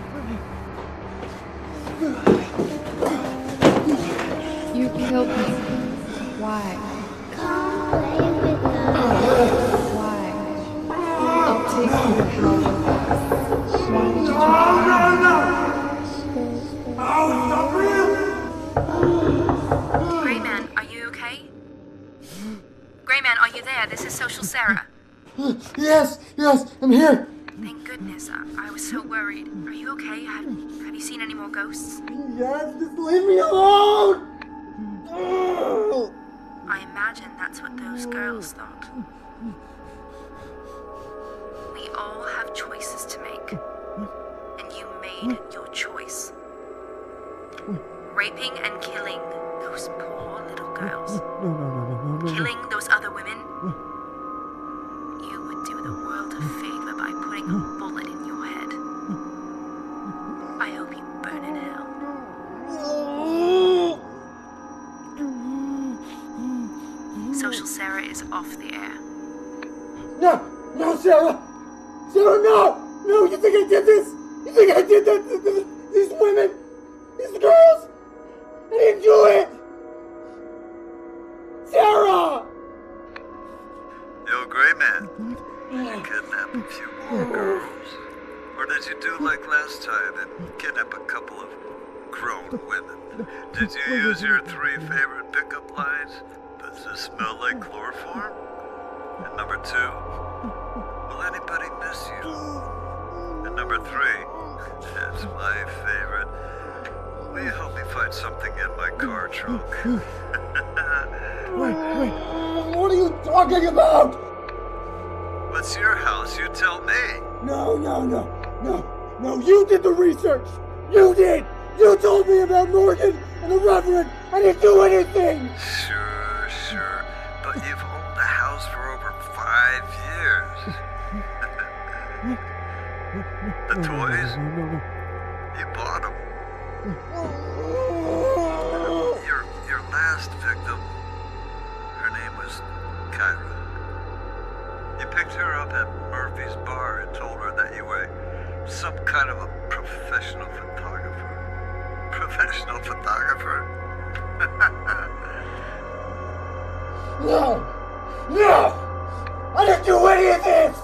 You killed me. Why? Come play with us. Why? I'll take you to hell with us. Why did you kill me? Oh, it's not real! Gray Man, are you okay? Gray Man, are you there? This is Social Sarah. Yes, I'm here. Thank goodness. I was so worried. Are you okay? Have you seen any more ghosts? Yes, just leave me alone! I imagine that's what those girls thought. We all have choices to make. And you made your choice. Raping and killing those poor little girls. No. Killing those other women. You would do the world a favor by putting a bullet in your head. I hope you burn in hell. Social Sarah is off the air. No, Sarah! Sarah, no! No, you think I did this? You think I did that to these women? These girls? I didn't do it! Sarah! Yo, Gray Man, did you kidnap a few more girls? Or did you do like last time and kidnap a couple of grown women? Did you use your 3 favorite pickup lines? Does this smell like chloroform? And number 2, will anybody miss you? And number 3, that's my favorite. Will you help me find something in my car trunk? Wait, what are you talking about? What's your house? You tell me. No, you did the research! You did! You told me about Morgan and the Reverend! I didn't do anything! Sure. But you've owned the house for over 5 years. The toys? You bought them. Your last victim, her name was Kyra. You picked her up at Murphy's bar and told her that you were some kind of a professional photographer. Professional photographer? No! No! I didn't do any of this!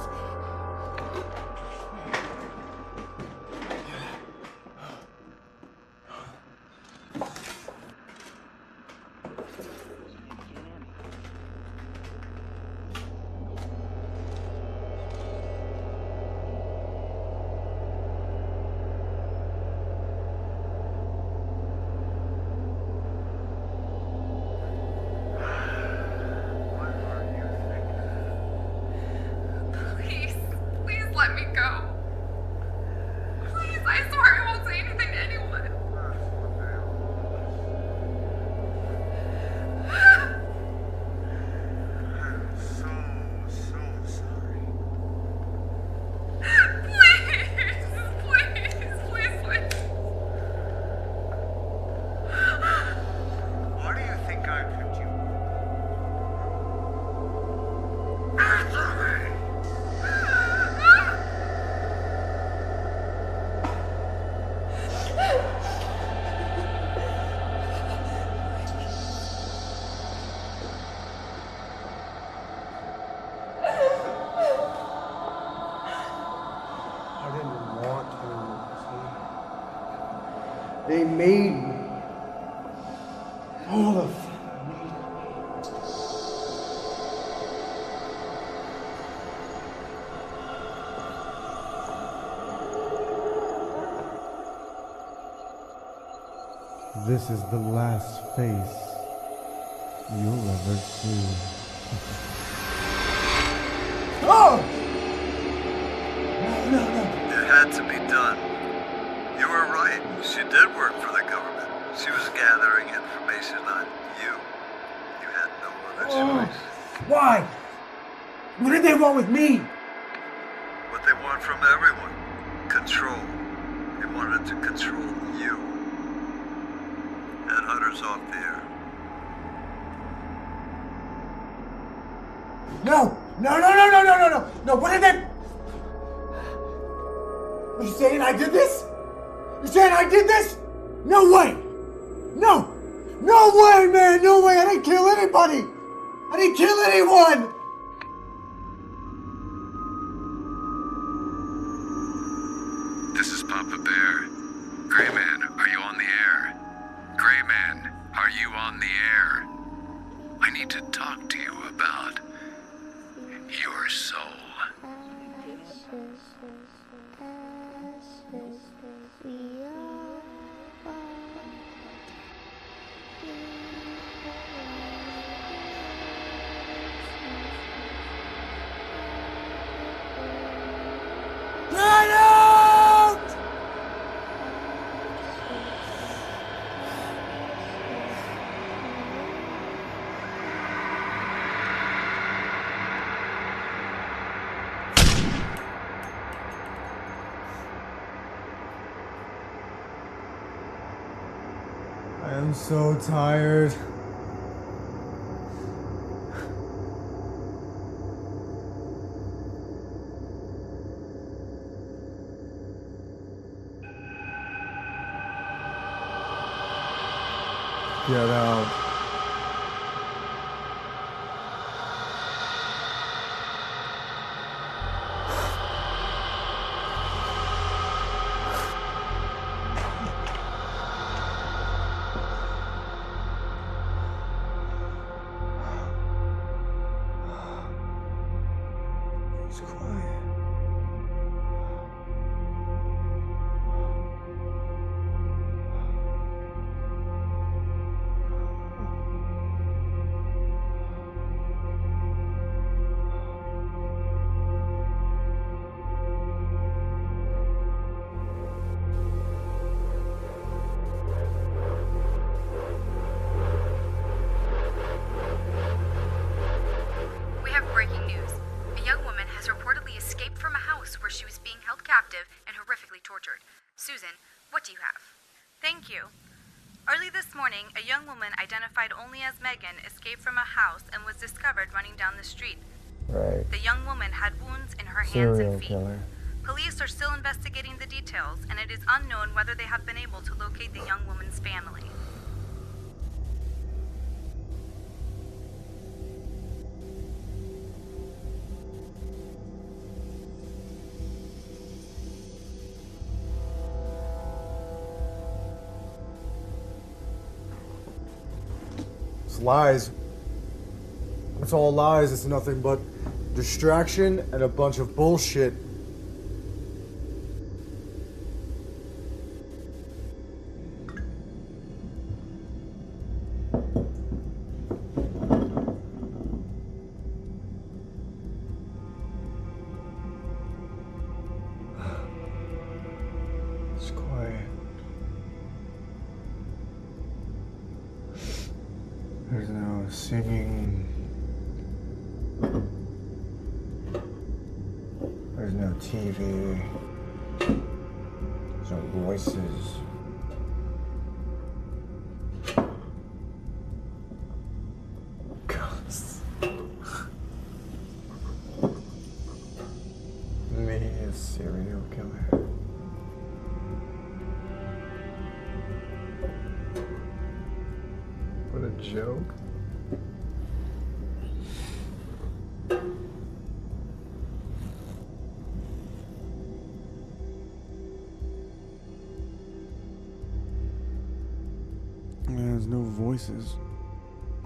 Please, please let me go. Please, I swear I won't say anything to anyone. I'm so sorry. Please. Why do you think I picked you? I didn't want to. They made me. All of them. This is the last face you'll ever see. Oh! It had to be done. You were right. She did work for the government. She was gathering information on you. You had no other choice. Why? What did they want with me? What they want from everyone. Control. They wanted to control you. And Hunter's off the air. No! No, what did they... Are you saying I did this? You saying I did this? No way! No way, man! No way! I didn't kill anybody! I didn't kill anyone! This is Papa Bear. Gray Man, are you on the air? Gray Man, are you on the air? I need to talk to you about your soul. Get out! I am so tired. Get out. It's quiet. We have breaking news. A young woman has reportedly escaped from a house where she was being held captive and horrifically tortured. Susan, what do you have? Thank you. Early this morning, a young woman identified only as Megan escaped from a house and was discovered running down the street. Right. The young woman had wounds in her hands Serial and feet. killer. Police are still investigating the details, and it is unknown whether they have been able to locate the young woman's family. It's lies. It's all lies. It's nothing but distraction and a bunch of bullshit. It's quiet. There's no singing. There's no TV. There's no voices. Ghosts. Me, a serial killer. What a joke. There's no voices.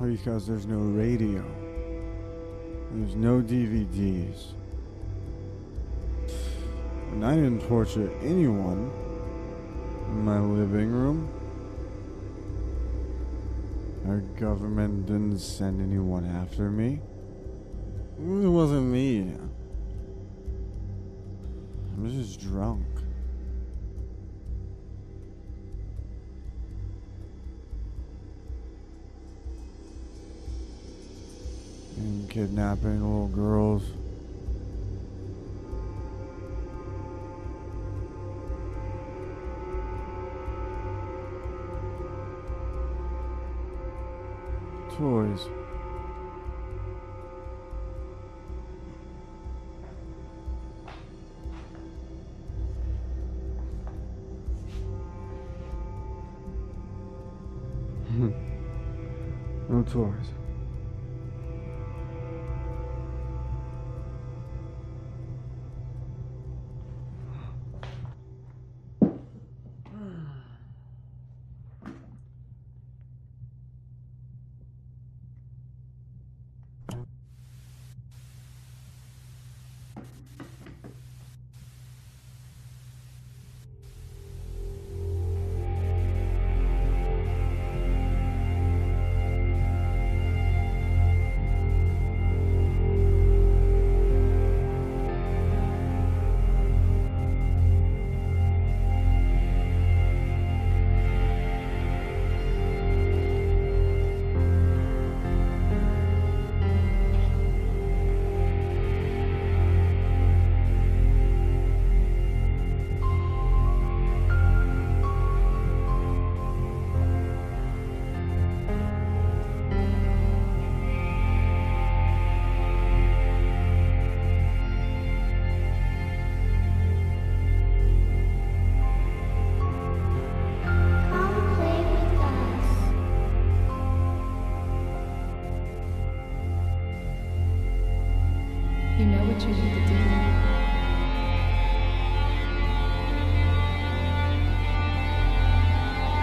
Because there's no radio. There's no DVDs. And I didn't torture anyone in my living room. Our government didn't send anyone after me. It wasn't me. I'm just drunk. And kidnapping little girls. Toys. No toys. You know what you need to do.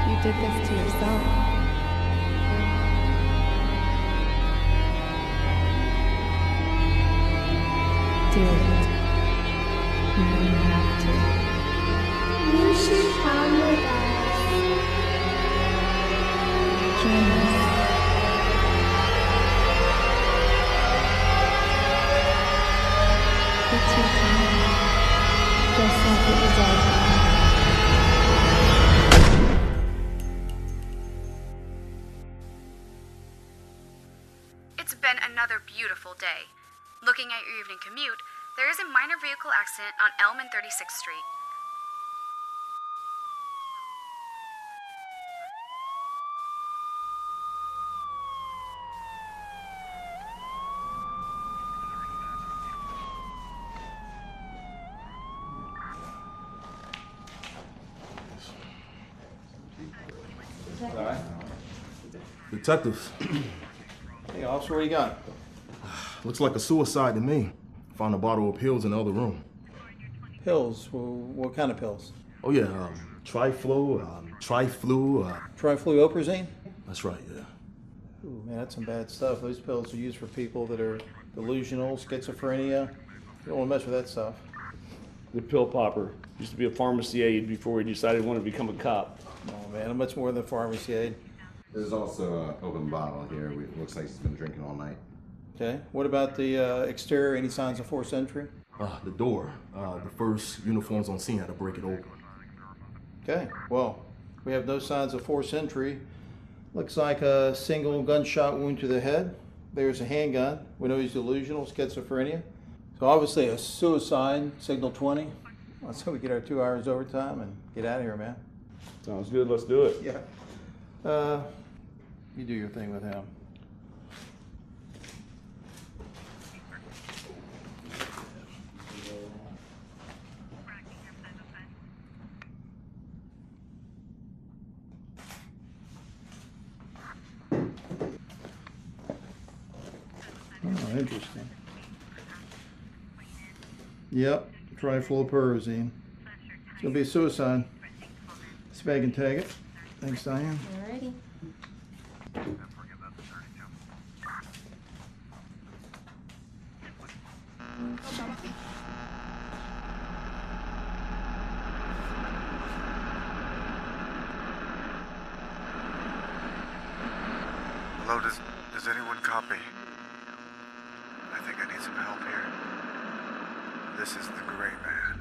You did this to yourself. Do it. You know you have to. You should come with us. Join us. It's your time. Just like it was our time. It's been another beautiful day. Looking at your evening commute, there is a minor vehicle accident on Elm and 36th Street. Detective. Detectives. Hey, officer, what do you got? Looks like a suicide to me. Found a bottle of pills in the other room. Pills? Well, what kind of pills? Oh yeah, Triflu. Trifluoprazine? That's right, yeah. Ooh, man, that's some bad stuff. Those pills are used for people that are delusional, schizophrenia. You don't want to mess with that stuff. The pill popper used to be a pharmacy aide before he decided he wanted to become a cop. Oh man, I'm much more than a pharmacy aide. There's also an open bottle here. It looks like he's been drinking all night. Okay. What about the exterior? Any signs of forced entry? The door. The first uniforms on scene had to break it open. Okay. Well, we have no signs of forced entry. Looks like a single gunshot wound to the head. There's a handgun. We know he's delusional, schizophrenia. So obviously a suicide, signal 20. Let's hope we get our 2 hours overtime and get out of here, man. Sounds good. Let's do it. Yeah. You do your thing with him. Oh, interesting. Yep, trifluoprazine. It's gonna be a suicide. This bag can tag it. Thanks, Diane. Alrighty. Hello, does anyone copy? I think I need some help here. This is the Gray Man.